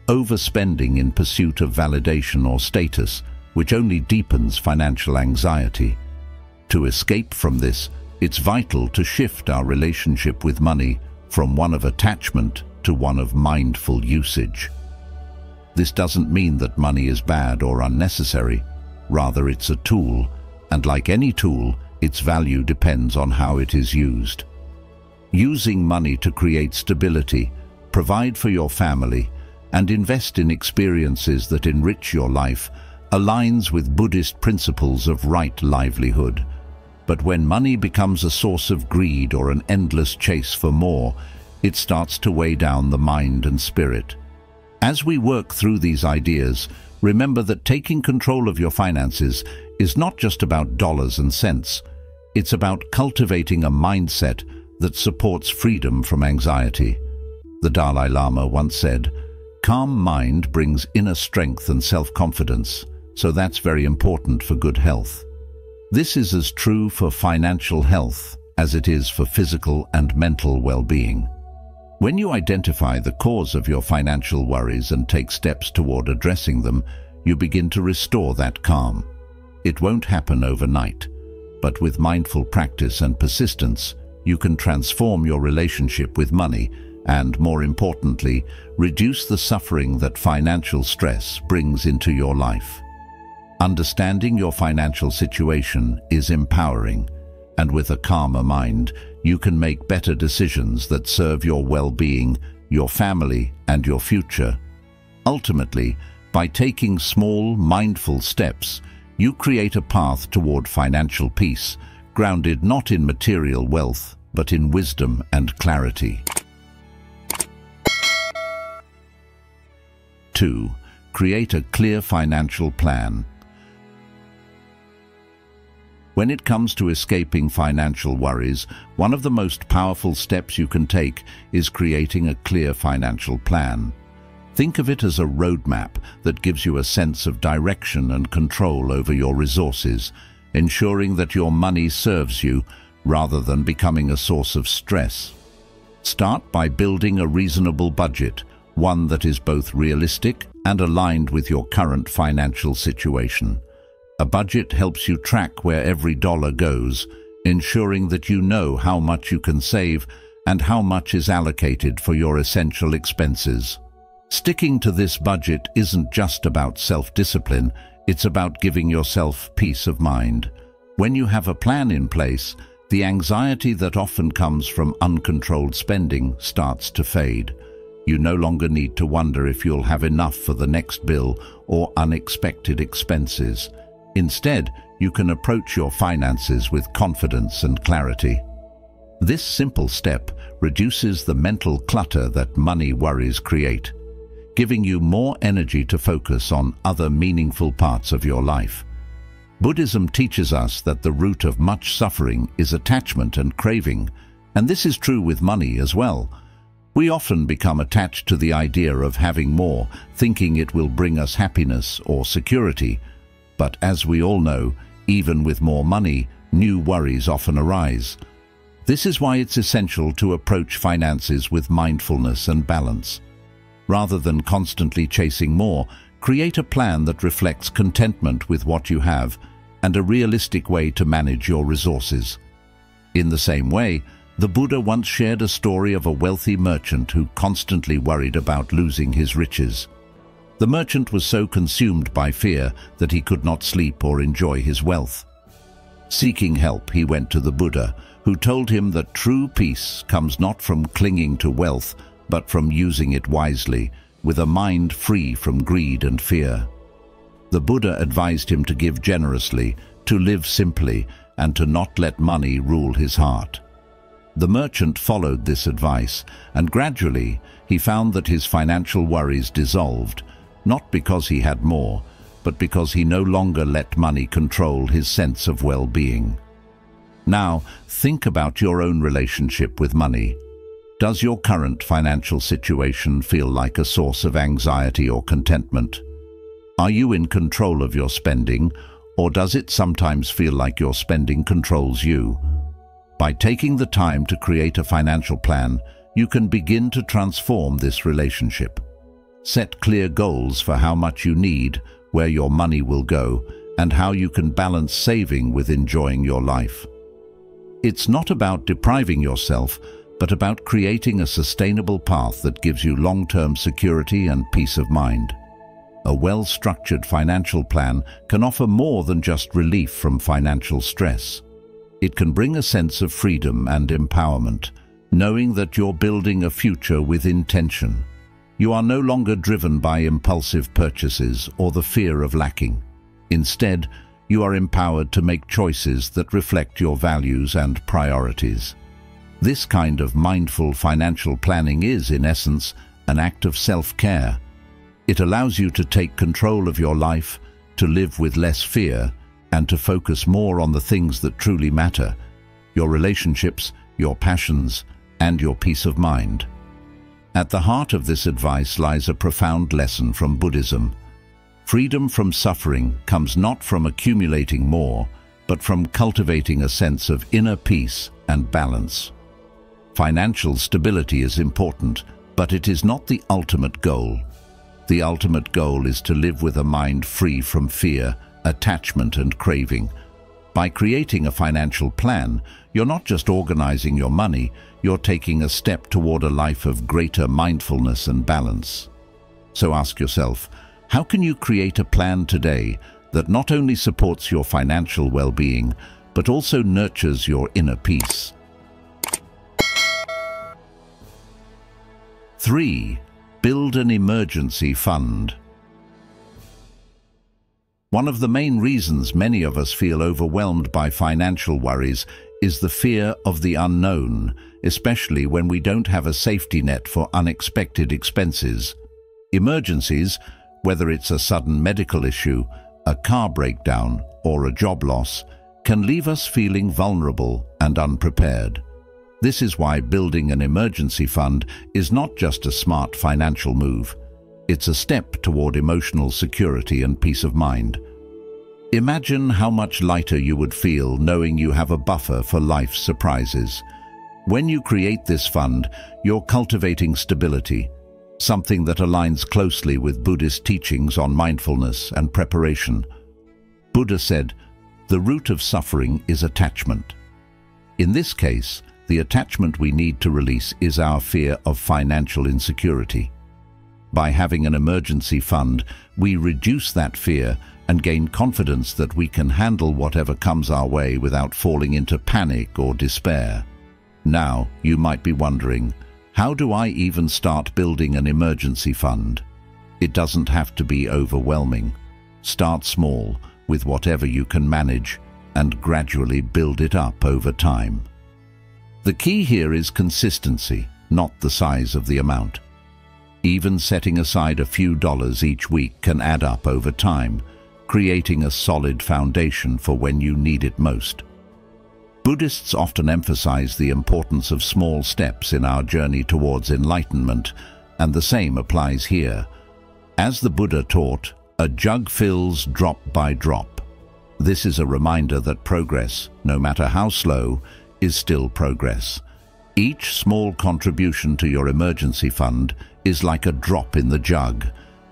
[SPEAKER 1] overspending in pursuit of validation or status, which only deepens financial anxiety. To escape from this, it's vital to shift our relationship with money from one of attachment to one of mindful usage. This doesn't mean that money is bad or unnecessary. Rather, it's a tool, and like any tool, its value depends on how it is used. Using money to create stability, provide for your family, and invest in experiences that enrich your life aligns with Buddhist principles of right livelihood. But when money becomes a source of greed or an endless chase for more, it starts to weigh down the mind and spirit. As we work through these ideas, remember that taking control of your finances is not just about dollars and cents. It's about cultivating a mindset that supports freedom from anxiety. The Dalai Lama once said, "Calm mind brings inner strength and self-confidence, so that's very important for good health." This is as true for financial health as it is for physical and mental well-being. When you identify the cause of your financial worries and take steps toward addressing them, you begin to restore that calm. It won't happen overnight, but with mindful practice and persistence, you can transform your relationship with money and, more importantly, reduce the suffering that financial stress brings into your life. Understanding your financial situation is empowering, and with a calmer mind, you can make better decisions that serve your well-being, your family, and your future. Ultimately, by taking small, mindful steps, you create a path toward financial peace, grounded not in material wealth, but in wisdom and clarity. 2. Create a clear financial plan. When it comes to escaping financial worries, one of the most powerful steps you can take is creating a clear financial plan. Think of it as a roadmap that gives you a sense of direction and control over your resources, ensuring that your money serves you rather than becoming a source of stress. Start by building a reasonable budget, one that is both realistic and aligned with your current financial situation. A budget helps you track where every dollar goes, ensuring that you know how much you can save and how much is allocated for your essential expenses. Sticking to this budget isn't just about self-discipline, It's about giving yourself peace of mind. When you have a plan in place, the anxiety that often comes from uncontrolled spending starts to fade. You no longer need to wonder if you'll have enough for the next bill or unexpected expenses. Instead, you can approach your finances with confidence and clarity. This simple step reduces the mental clutter that money worries create, giving you more energy to focus on other meaningful parts of your life. Buddhism teaches us that the root of much suffering is attachment and craving, and this is true with money as well. We often become attached to the idea of having more, thinking it will bring us happiness or security. But as we all know, even with more money, new worries often arise. This is why it's essential to approach finances with mindfulness and balance. Rather than constantly chasing more, create a plan that reflects contentment with what you have and a realistic way to manage your resources. In the same way, the Buddha once shared a story of a wealthy merchant who constantly worried about losing his riches. The merchant was so consumed by fear that he could not sleep or enjoy his wealth. Seeking help, he went to the Buddha, who told him that true peace comes not from clinging to wealth, but from using it wisely, with a mind free from greed and fear. The Buddha advised him to give generously, to live simply, and to not let money rule his heart. The merchant followed this advice, and gradually he found that his financial worries dissolved, not because he had more, but because he no longer let money control his sense of well-being. Now, think about your own relationship with money. Does your current financial situation feel like a source of anxiety or contentment? Are you in control of your spending, or does it sometimes feel like your spending controls you? By taking the time to create a financial plan, you can begin to transform this relationship. Set clear goals for how much you need, where your money will go, and how you can balance saving with enjoying your life. It's not about depriving yourself, but about creating a sustainable path that gives you long-term security and peace of mind. A well-structured financial plan can offer more than just relief from financial stress. It can bring a sense of freedom and empowerment, knowing that you're building a future with intention. You are no longer driven by impulsive purchases or the fear of lacking. Instead, you are empowered to make choices that reflect your values and priorities. This kind of mindful financial planning is, in essence, an act of self-care. It allows you to take control of your life, to live with less fear, and to focus more on the things that truly matter: your relationships, your passions, and your peace of mind. At the heart of this advice lies a profound lesson from Buddhism. Freedom from suffering comes not from accumulating more, but from cultivating a sense of inner peace and balance. Financial stability is important, but it is not the ultimate goal. The ultimate goal is to live with a mind free from fear, attachment, and craving. By creating a financial plan, you're not just organizing your money, you're taking a step toward a life of greater mindfulness and balance. So ask yourself, how can you create a plan today that not only supports your financial well-being, but also nurtures your inner peace? 3. Build an emergency fund. One of the main reasons many of us feel overwhelmed by financial worries is the fear of the unknown, especially when we don't have a safety net for unexpected expenses. Emergencies, whether it's a sudden medical issue, a car breakdown, or a job loss, can leave us feeling vulnerable and unprepared. This is why building an emergency fund is not just a smart financial move. It's a step toward emotional security and peace of mind. Imagine how much lighter you would feel knowing you have a buffer for life's surprises. When you create this fund, you're cultivating stability, something that aligns closely with Buddhist teachings on mindfulness and preparation. Buddha said, "The root of suffering is attachment." In this case, the attachment we need to release is our fear of financial insecurity. By having an emergency fund, we reduce that fear and gain confidence that we can handle whatever comes our way without falling into panic or despair. Now, you might be wondering, how do I even start building an emergency fund? It doesn't have to be overwhelming. Start small, with whatever you can manage, and gradually build it up over time. The key here is consistency, not the size of the amount. Even setting aside a few dollars each week can add up over time, creating a solid foundation for when you need it most. Buddhists often emphasize the importance of small steps in our journey towards enlightenment, and the same applies here. As the Buddha taught, a jug fills drop by drop. This is a reminder that progress, no matter how slow, is still progress. Each small contribution to your emergency fund is like a drop in the jug.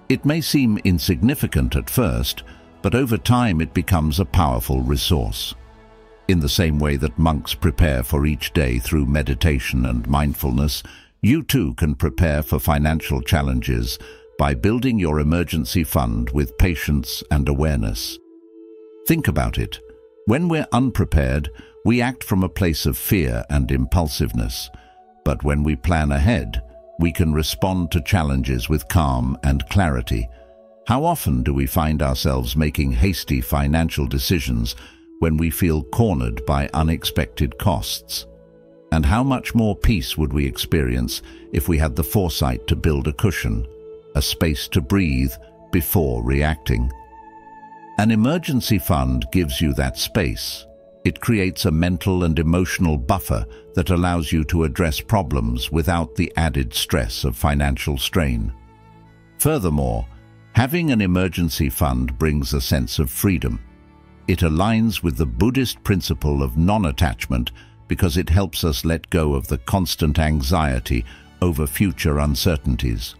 [SPEAKER 1] It may seem insignificant at first, but over time it becomes a powerful resource. In the same way that monks prepare for each day through meditation and mindfulness, you too can prepare for financial challenges by building your emergency fund with patience and awareness. Think about it. When we're unprepared, we act from a place of fear and impulsiveness. But when we plan ahead, we can respond to challenges with calm and clarity. How often do we find ourselves making hasty financial decisions when we feel cornered by unexpected costs? And how much more peace would we experience if we had the foresight to build a cushion, a space to breathe before reacting? An emergency fund gives you that space. It creates a mental and emotional buffer that allows you to address problems without the added stress of financial strain. Furthermore, having an emergency fund brings a sense of freedom. It aligns with the Buddhist principle of non-attachment because it helps us let go of the constant anxiety over future uncertainties.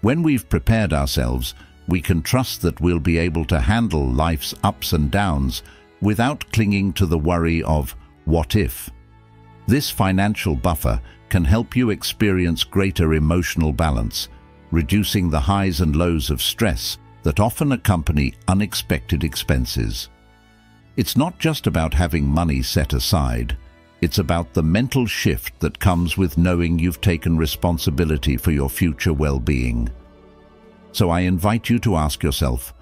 [SPEAKER 1] When we've prepared ourselves, we can trust that we'll be able to handle life's ups and downs without clinging to the worry of what if. This financial buffer can help you experience greater emotional balance, reducing the highs and lows of stress that often accompany unexpected expenses. It's not just about having money set aside. It's about the mental shift that comes with knowing you've taken responsibility for your future well-being. So I invite you to ask yourself,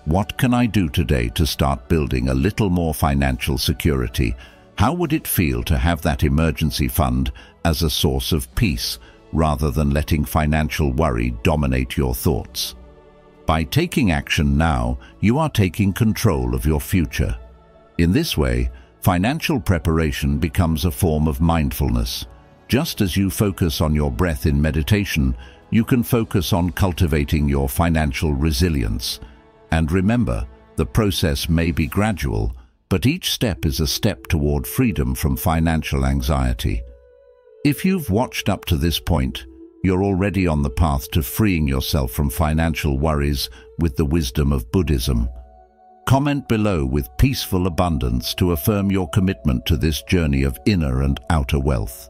[SPEAKER 1] what can I do today to start building a little more financial security? How would it feel to have that emergency fund as a source of peace rather than letting financial worry dominate your thoughts? By taking action now, you are taking control of your future. In this way, financial preparation becomes a form of mindfulness. Just as you focus on your breath in meditation, you can focus on cultivating your financial resilience. And remember, the process may be gradual, but each step is a step toward freedom from financial anxiety. If you've watched up to this point, you're already on the path to freeing yourself from financial worries with the wisdom of Buddhism. Comment below with peaceful abundance to affirm your commitment to this journey of inner and outer wealth.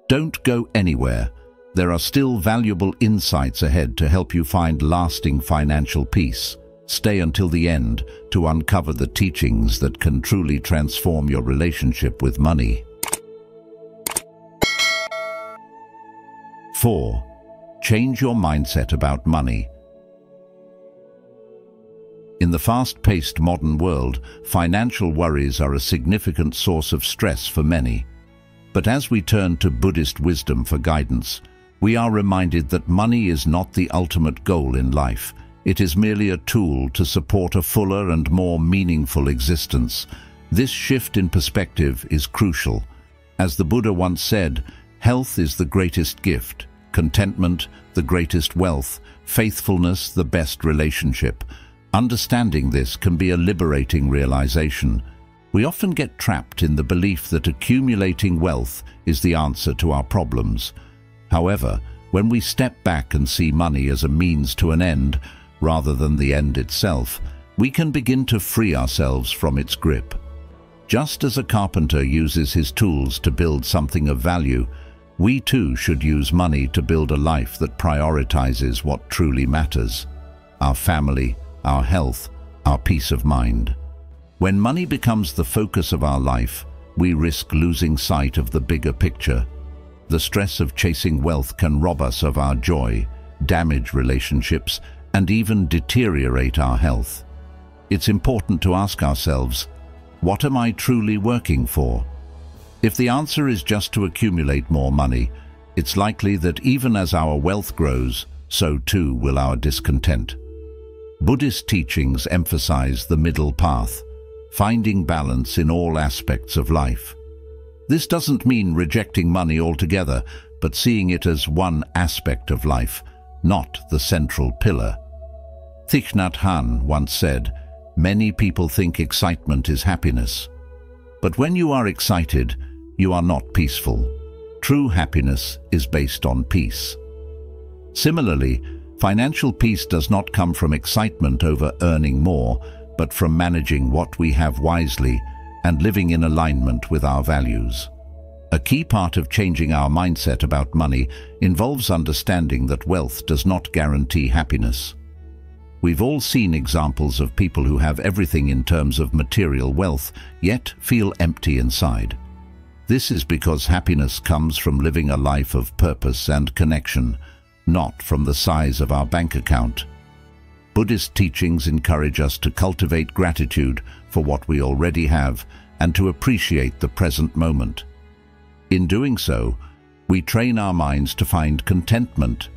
[SPEAKER 1] Don't go anywhere. There are still valuable insights ahead to help you find lasting financial peace. Stay until the end to uncover the teachings that can truly transform your relationship with money. 4. Change your mindset about money. In the fast-paced modern world, financial worries are a significant source of stress for many. But as we turn to Buddhist wisdom for guidance, we are reminded that money is not the ultimate goal in life. It is merely a tool to support a fuller and more meaningful existence. This shift in perspective is crucial. As the Buddha once said, health is the greatest gift, contentment the greatest wealth, faithfulness the best relationship. Understanding this can be a liberating realization. We often get trapped in the belief that accumulating wealth is the answer to our problems. However, when we step back and see money as a means to an end, rather than the end itself, we can begin to free ourselves from its grip. Just as a carpenter uses his tools to build something of value, We too should use money to build a life that prioritizes what truly matters: our family, our health, our peace of mind. When money becomes the focus of our life, we risk losing sight of the bigger picture. The stress of chasing wealth can rob us of our joy, damage relationships, and even deteriorate our health. It's important to ask ourselves, what am I truly working for? If the answer is just to accumulate more money, it's likely that even as our wealth grows, so too will our discontent. Buddhist teachings emphasize the middle path, finding balance in all aspects of life. This doesn't mean rejecting money altogether, but seeing it as one aspect of life, not the central pillar. Thich Nhat Hanh once said, "Many people think excitement is happiness. But when you are excited, you are not peaceful. True happiness is based on peace." Similarly, financial peace does not come from excitement over earning more, but from managing what we have wisely and living in alignment with our values. A key part of changing our mindset about money involves understanding that wealth does not guarantee happiness. We've all seen examples of people who have everything in terms of material wealth, yet feel empty inside. This is because happiness comes from living a life of purpose and connection, not from the size of our bank account. Buddhist teachings encourage us to cultivate gratitude for what we already have and to appreciate the present moment. In doing so, we train our minds to find contentment,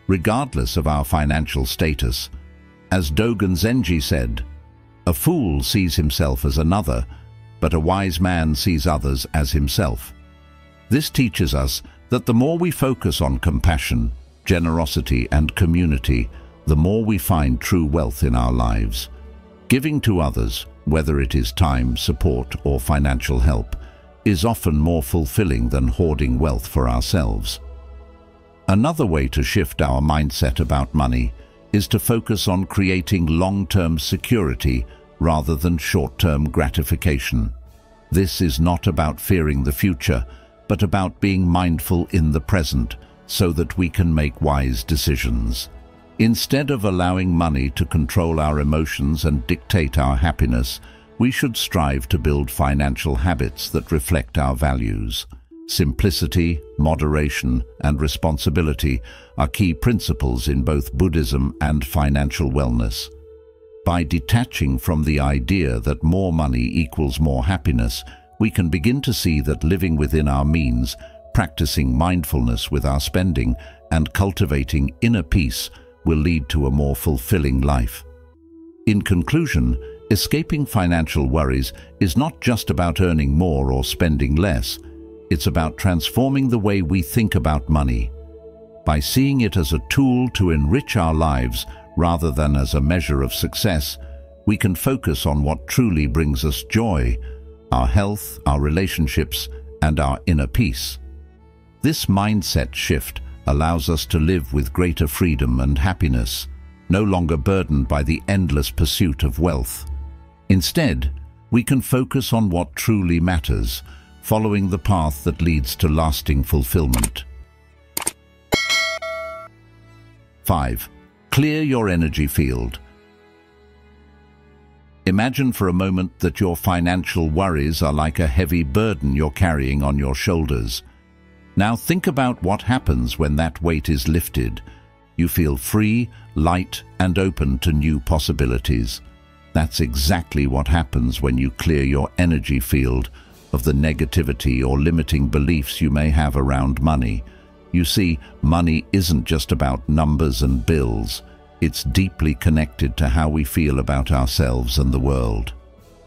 [SPEAKER 1] regardless of our financial status. As Dogen Zenji said, "A fool sees himself as another, but a wise man sees others as himself." This teaches us that the more we focus on compassion, generosity, and community, the more we find true wealth in our lives. Giving to others, whether it is time, support, or financial help, is often more fulfilling than hoarding wealth for ourselves. Another way to shift our mindset about money is to focus on creating long-term security rather than short-term gratification. This is not about fearing the future, but about being mindful in the present so that we can make wise decisions. Instead of allowing money to control our emotions and dictate our happiness, we should strive to build financial habits that reflect our values. Simplicity, moderation, and responsibility are key principles in both Buddhism and financial wellness. By detaching from the idea that more money equals more happiness, we can begin to see that living within our means, practicing mindfulness with our spending, and cultivating inner peace will lead to a more fulfilling life. In conclusion, escaping financial worries is not just about earning more or spending less. It's about transforming the way we think about money. By seeing it as a tool to enrich our lives rather than as a measure of success, we can focus on what truly brings us joy: our health, our relationships, and our inner peace. This mindset shift allows us to live with greater freedom and happiness, no longer burdened by the endless pursuit of wealth. Instead, we can focus on what truly matters, following the path that leads to lasting fulfillment. 5. Clear your energy field. Imagine for a moment that your financial worries are like a heavy burden you're carrying on your shoulders. Now think about what happens when that weight is lifted. You feel free, light, and open to new possibilities. That's exactly what happens when you clear your energy field of the negativity or limiting beliefs you may have around money. You see, money isn't just about numbers and bills. It's deeply connected to how we feel about ourselves and the world.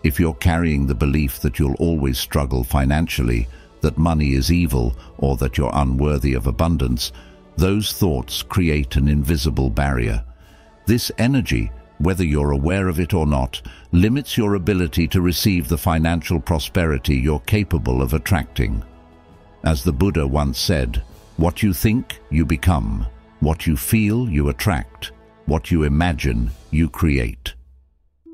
[SPEAKER 1] If you're carrying the belief that you'll always struggle financially, that money is evil, or that you're unworthy of abundance, those thoughts create an invisible barrier. This energy, whether you're aware of it or not, limits your ability to receive the financial prosperity you're capable of attracting. As the Buddha once said, "What you think, you become. What you feel, you attract. What you imagine, you create."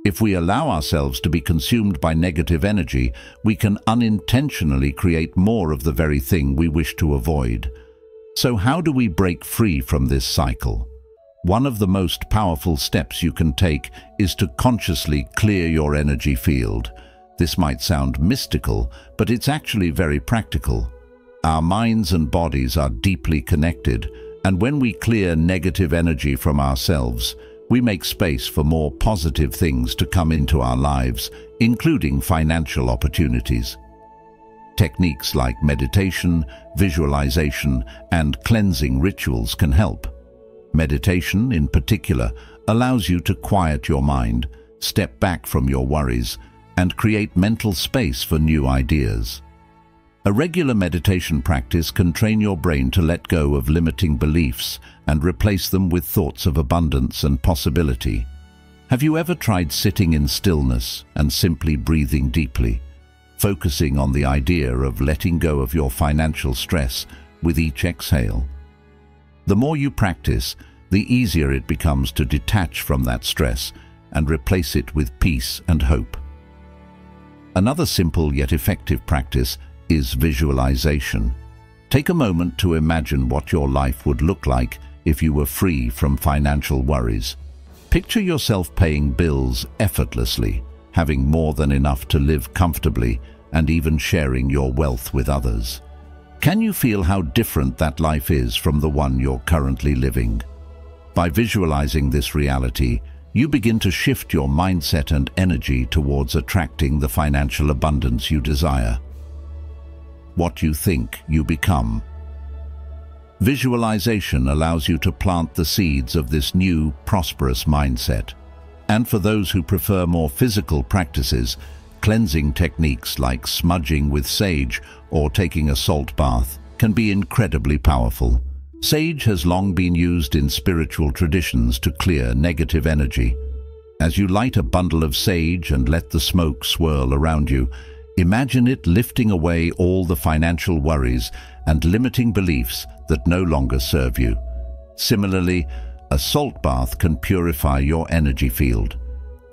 [SPEAKER 1] If we allow ourselves to be consumed by negative energy, we can unintentionally create more of the very thing we wish to avoid. So how do we break free from this cycle? One of the most powerful steps you can take is to consciously clear your energy field. This might sound mystical, but it's actually very practical. Our minds and bodies are deeply connected, and when we clear negative energy from ourselves, we make space for more positive things to come into our lives, including financial opportunities. Techniques like meditation, visualization, and cleansing rituals can help. Meditation, in particular, allows you to quiet your mind, step back from your worries, and create mental space for new ideas. A regular meditation practice can train your brain to let go of limiting beliefs and replace them with thoughts of abundance and possibility. Have you ever tried sitting in stillness and simply breathing deeply, focusing on the idea of letting go of your financial stress with each exhale? The more you practice, the easier it becomes to detach from that stress and replace it with peace and hope. Another simple yet effective practice is visualization. Take a moment to imagine what your life would look like if you were free from financial worries. Picture yourself paying bills effortlessly, having more than enough to live comfortably, and even sharing your wealth with others. Can you feel how different that life is from the one you're currently living? By visualizing this reality, you begin to shift your mindset and energy towards attracting the financial abundance you desire. What you think, you become. Visualization allows you to plant the seeds of this new, prosperous mindset. And for those who prefer more physical practices, cleansing techniques like smudging with sage or taking a salt bath can be incredibly powerful. Sage has long been used in spiritual traditions to clear negative energy. As you light a bundle of sage and let the smoke swirl around you, imagine it lifting away all the financial worries and limiting beliefs that no longer serve you. Similarly, a salt bath can purify your energy field.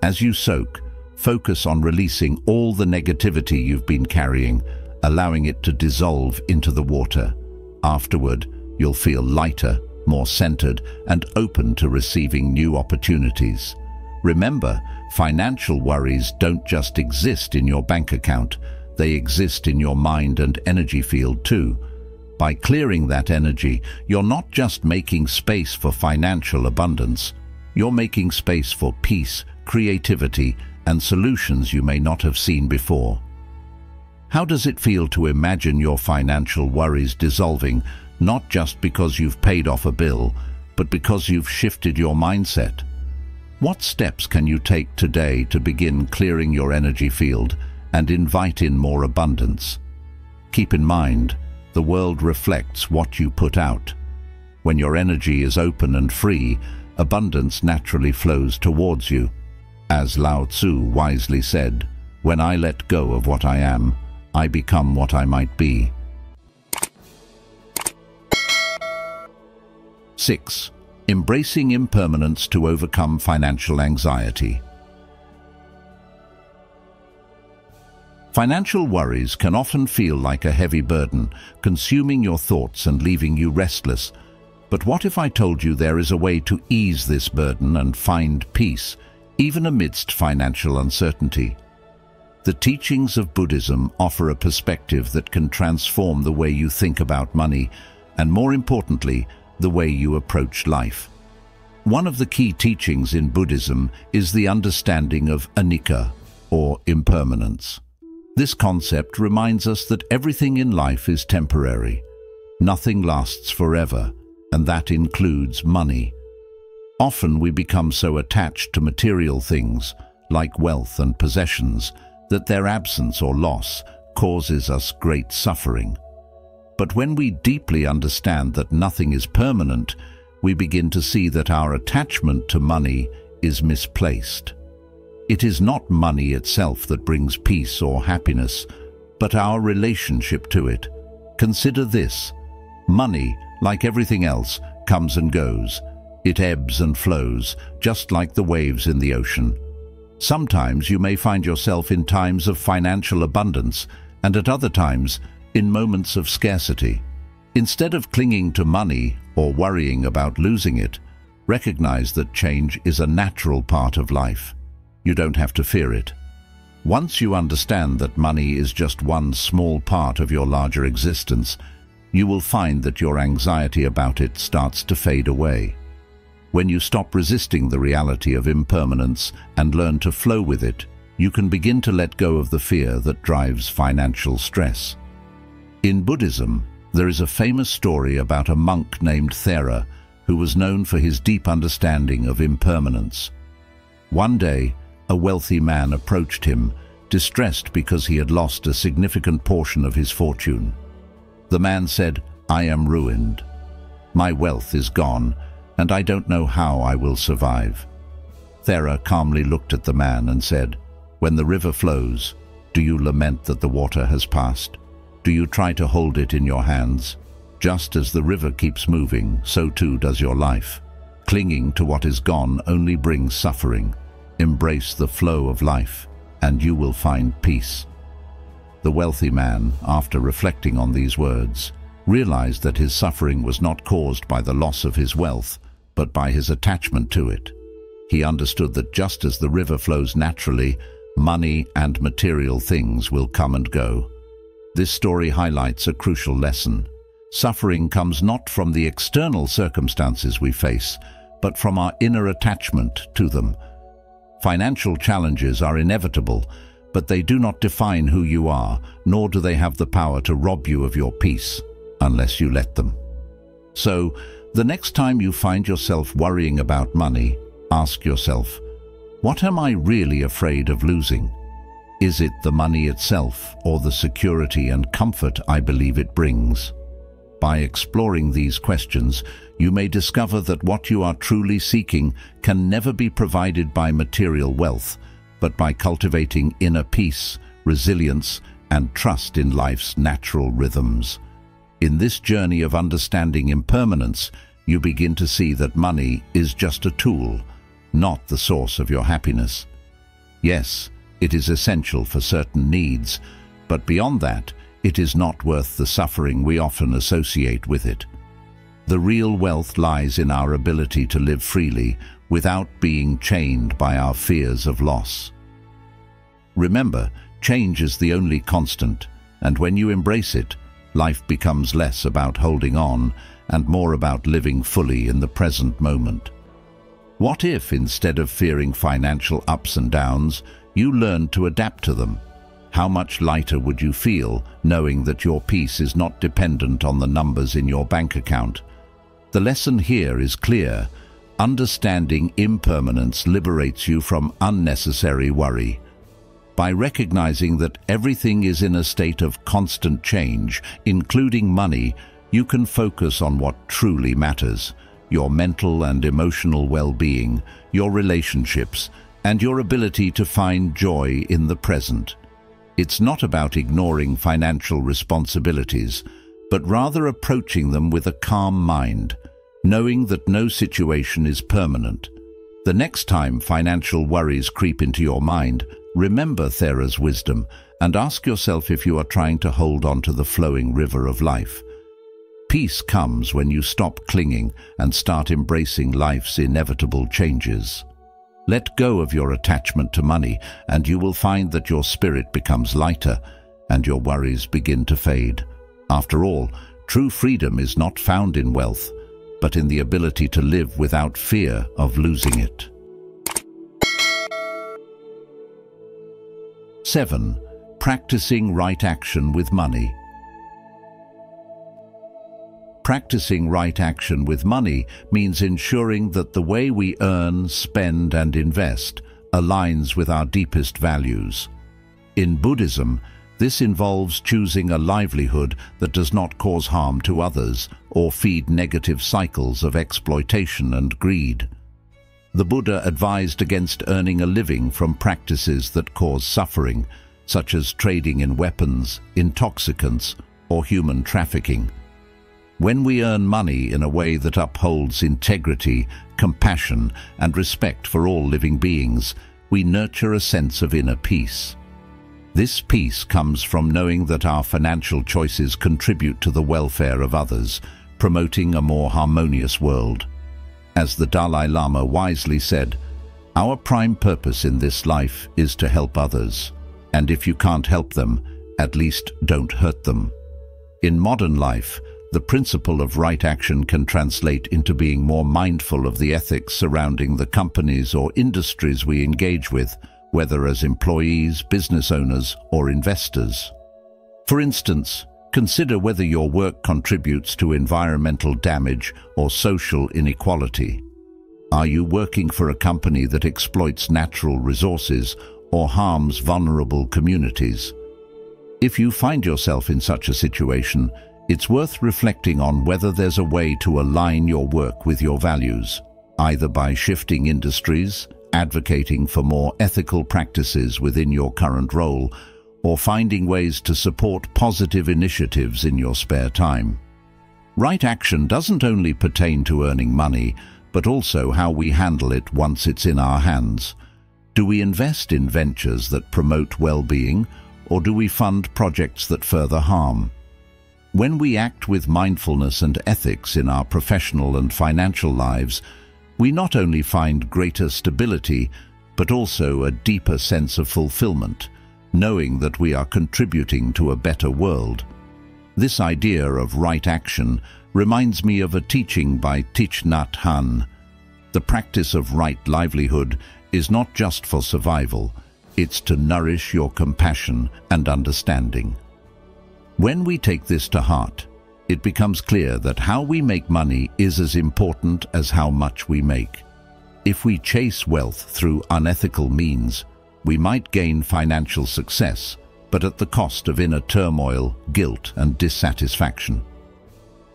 [SPEAKER 1] As you soak, focus on releasing all the negativity you've been carrying, allowing it to dissolve into the water. Afterward, you'll feel lighter, more centered, and open to receiving new opportunities. Remember, financial worries don't just exist in your bank account, they exist in your mind and energy field too. By clearing that energy, you're not just making space for financial abundance, you're making space for peace, creativity, and solutions you may not have seen before. How does it feel to imagine your financial worries dissolving, not just because you've paid off a bill, but because you've shifted your mindset? What steps can you take today to begin clearing your energy field and invite in more abundance? Keep in mind, the world reflects what you put out. When your energy is open and free, abundance naturally flows towards you. As Lao Tzu wisely said, "When I let go of what I am, I become what I might be." 6. Embracing impermanence to overcome financial anxiety. Financial worries can often feel like a heavy burden, consuming your thoughts and leaving you restless. But what if I told you there is a way to ease this burden and find peace, even amidst financial uncertainty? The teachings of Buddhism offer a perspective that can transform the way you think about money, and more importantly, the way you approach life. One of the key teachings in Buddhism is the understanding of anicca, or impermanence. This concept reminds us that everything in life is temporary. Nothing lasts forever, and that includes money. Often we become so attached to material things, like wealth and possessions, that their absence or loss causes us great suffering. But when we deeply understand that nothing is permanent, we begin to see that our attachment to money is misplaced. It is not money itself that brings peace or happiness, but our relationship to it. Consider this: money, like everything else, comes and goes. It ebbs and flows, just like the waves in the ocean. Sometimes you may find yourself in times of financial abundance and at other times in moments of scarcity. Instead of clinging to money or worrying about losing it, recognize that change is a natural part of life. You don't have to fear it. Once you understand that money is just one small part of your larger existence, you will find that your anxiety about it starts to fade away. When you stop resisting the reality of impermanence and learn to flow with it, you can begin to let go of the fear that drives financial stress. In Buddhism, there is a famous story about a monk named Thera who was known for his deep understanding of impermanence. One day, a wealthy man approached him, distressed because he had lost a significant portion of his fortune. The man said, "I am ruined. My wealth is gone, and I don't know how I will survive." Thera calmly looked at the man and said, "When the river flows, do you lament that the water has passed? Do you try to hold it in your hands? Just as the river keeps moving, so too does your life. Clinging to what is gone only brings suffering. Embrace the flow of life, and you will find peace." The wealthy man, after reflecting on these words, realized that his suffering was not caused by the loss of his wealth, but by his attachment to it. He understood that just as the river flows naturally, money and material things will come and go. This story highlights a crucial lesson. Suffering comes not from the external circumstances we face, but from our inner attachment to them. Financial challenges are inevitable, but they do not define who you are, nor do they have the power to rob you of your peace, unless you let them. So, the next time you find yourself worrying about money, ask yourself, what am I really afraid of losing? Is it the money itself or the security and comfort I believe it brings? By exploring these questions, you may discover that what you are truly seeking can never be provided by material wealth, but by cultivating inner peace, resilience, and trust in life's natural rhythms. In this journey of understanding impermanence, you begin to see that money is just a tool, not the source of your happiness. Yes, it is essential for certain needs, but beyond that, it is not worth the suffering we often associate with it. The real wealth lies in our ability to live freely without being chained by our fears of loss. Remember, change is the only constant, and when you embrace it, life becomes less about holding on and more about living fully in the present moment. What if, instead of fearing financial ups and downs, you learned to adapt to them? How much lighter would you feel knowing that your peace is not dependent on the numbers in your bank account? The lesson here is clear. Understanding impermanence liberates you from unnecessary worry. By recognizing that everything is in a state of constant change, including money, you can focus on what truly matters: your mental and emotional well-being, your relationships, and your ability to find joy in the present. It's not about ignoring financial responsibilities, but rather approaching them with a calm mind, knowing that no situation is permanent. The next time financial worries creep into your mind, remember Thera's wisdom and ask yourself if you are trying to hold on to the flowing river of life. Peace comes when you stop clinging and start embracing life's inevitable changes. Let go of your attachment to money, and you will find that your spirit becomes lighter and your worries begin to fade. After all, true freedom is not found in wealth, but in the ability to live without fear of losing it. 7. Practicing right action with money. Practicing right action with money means ensuring that the way we earn, spend, and invest aligns with our deepest values. In Buddhism, this involves choosing a livelihood that does not cause harm to others or feed negative cycles of exploitation and greed. The Buddha advised against earning a living from practices that cause suffering, such as trading in weapons, intoxicants, or human trafficking. When we earn money in a way that upholds integrity, compassion, and respect for all living beings, we nurture a sense of inner peace. This peace comes from knowing that our financial choices contribute to the welfare of others, promoting a more harmonious world. As the Dalai Lama wisely said, "Our prime purpose in this life is to help others, and if you can't help them, at least don't hurt them." In modern life, the principle of right action can translate into being more mindful of the ethics surrounding the companies or industries we engage with, whether as employees, business owners, or investors. For instance, consider whether your work contributes to environmental damage or social inequality. Are you working for a company that exploits natural resources or harms vulnerable communities? If you find yourself in such a situation, it's worth reflecting on whether there's a way to align your work with your values, either by shifting industries, advocating for more ethical practices within your current role, or finding ways to support positive initiatives in your spare time. Right action doesn't only pertain to earning money, but also how we handle it once it's in our hands. Do we invest in ventures that promote well-being, or do we fund projects that further harm? When we act with mindfulness and ethics in our professional and financial lives, we not only find greater stability, but also a deeper sense of fulfillment, knowing that we are contributing to a better world. This idea of right action reminds me of a teaching by Thich Nhat Hanh. The practice of right livelihood is not just for survival, it's to nourish your compassion and understanding. When we take this to heart, it becomes clear that how we make money is as important as how much we make. If we chase wealth through unethical means, we might gain financial success, but at the cost of inner turmoil, guilt, and dissatisfaction.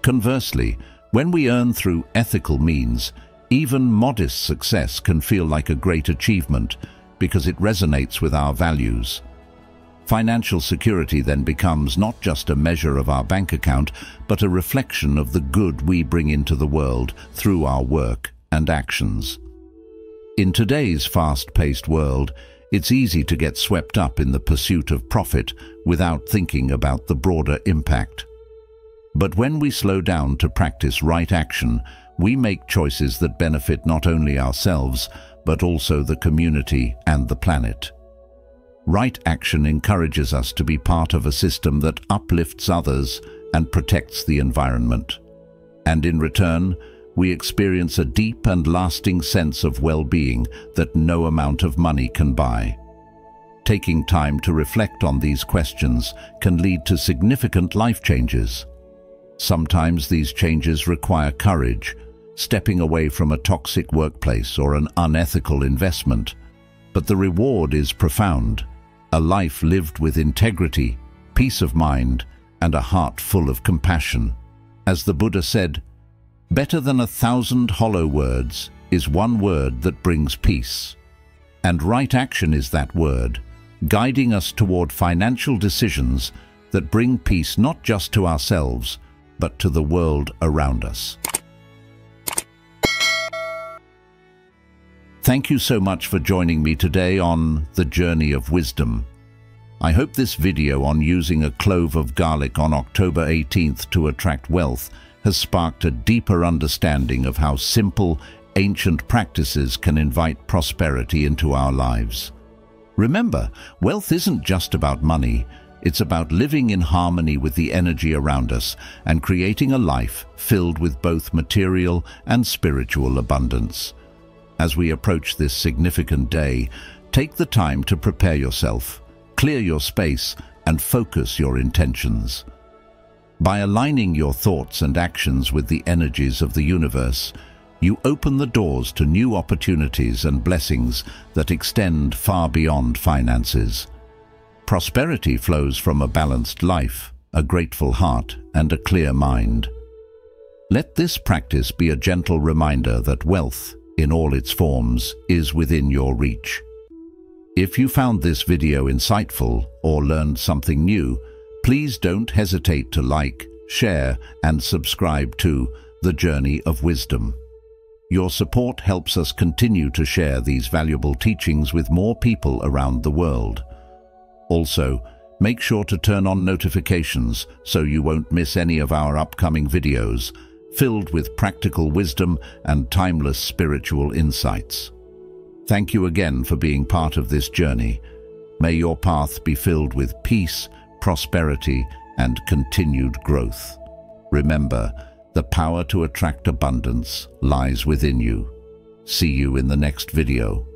[SPEAKER 1] Conversely, when we earn through ethical means, even modest success can feel like a great achievement because it resonates with our values. Financial security then becomes not just a measure of our bank account, but a reflection of the good we bring into the world through our work and actions. In today's fast-paced world, it's easy to get swept up in the pursuit of profit without thinking about the broader impact. But when we slow down to practice right action, we make choices that benefit not only ourselves, but also the community and the planet. Right action encourages us to be part of a system that uplifts others and protects the environment. And in return, we experience a deep and lasting sense of well-being that no amount of money can buy. Taking time to reflect on these questions can lead to significant life changes. Sometimes these changes require courage, stepping away from a toxic workplace or an unethical investment. But the reward is profound. A life lived with integrity, peace of mind, and a heart full of compassion. As the Buddha said, "Better than 1,000 hollow words is one word that brings peace." And right action is that word, guiding us toward financial decisions that bring peace not just to ourselves, but to the world around us. Thank you so much for joining me today on The Journey of Wisdom. I hope this video on using a clove of garlic on October 18th to attract wealth has sparked a deeper understanding of how simple, ancient practices can invite prosperity into our lives. Remember, wealth isn't just about money. It's about living in harmony with the energy around us and creating a life filled with both material and spiritual abundance. As we approach this significant day, take the time to prepare yourself, clear your space, and focus your intentions. By aligning your thoughts and actions with the energies of the universe, you open the doors to new opportunities and blessings that extend far beyond finances. Prosperity flows from a balanced life, a grateful heart, and a clear mind. Let this practice be a gentle reminder that wealth, in all its forms, is within your reach. If you found this video insightful or learned something new, please don't hesitate to like, share, and subscribe to The Journey of Wisdom. Your support helps us continue to share these valuable teachings with more people around the world. Also, make sure to turn on notifications so you won't miss any of our upcoming videos, filled with practical wisdom and timeless spiritual insights. Thank you again for being part of this journey. May your path be filled with peace, prosperity, and continued growth. Remember, the power to attract abundance lies within you. See you in the next video.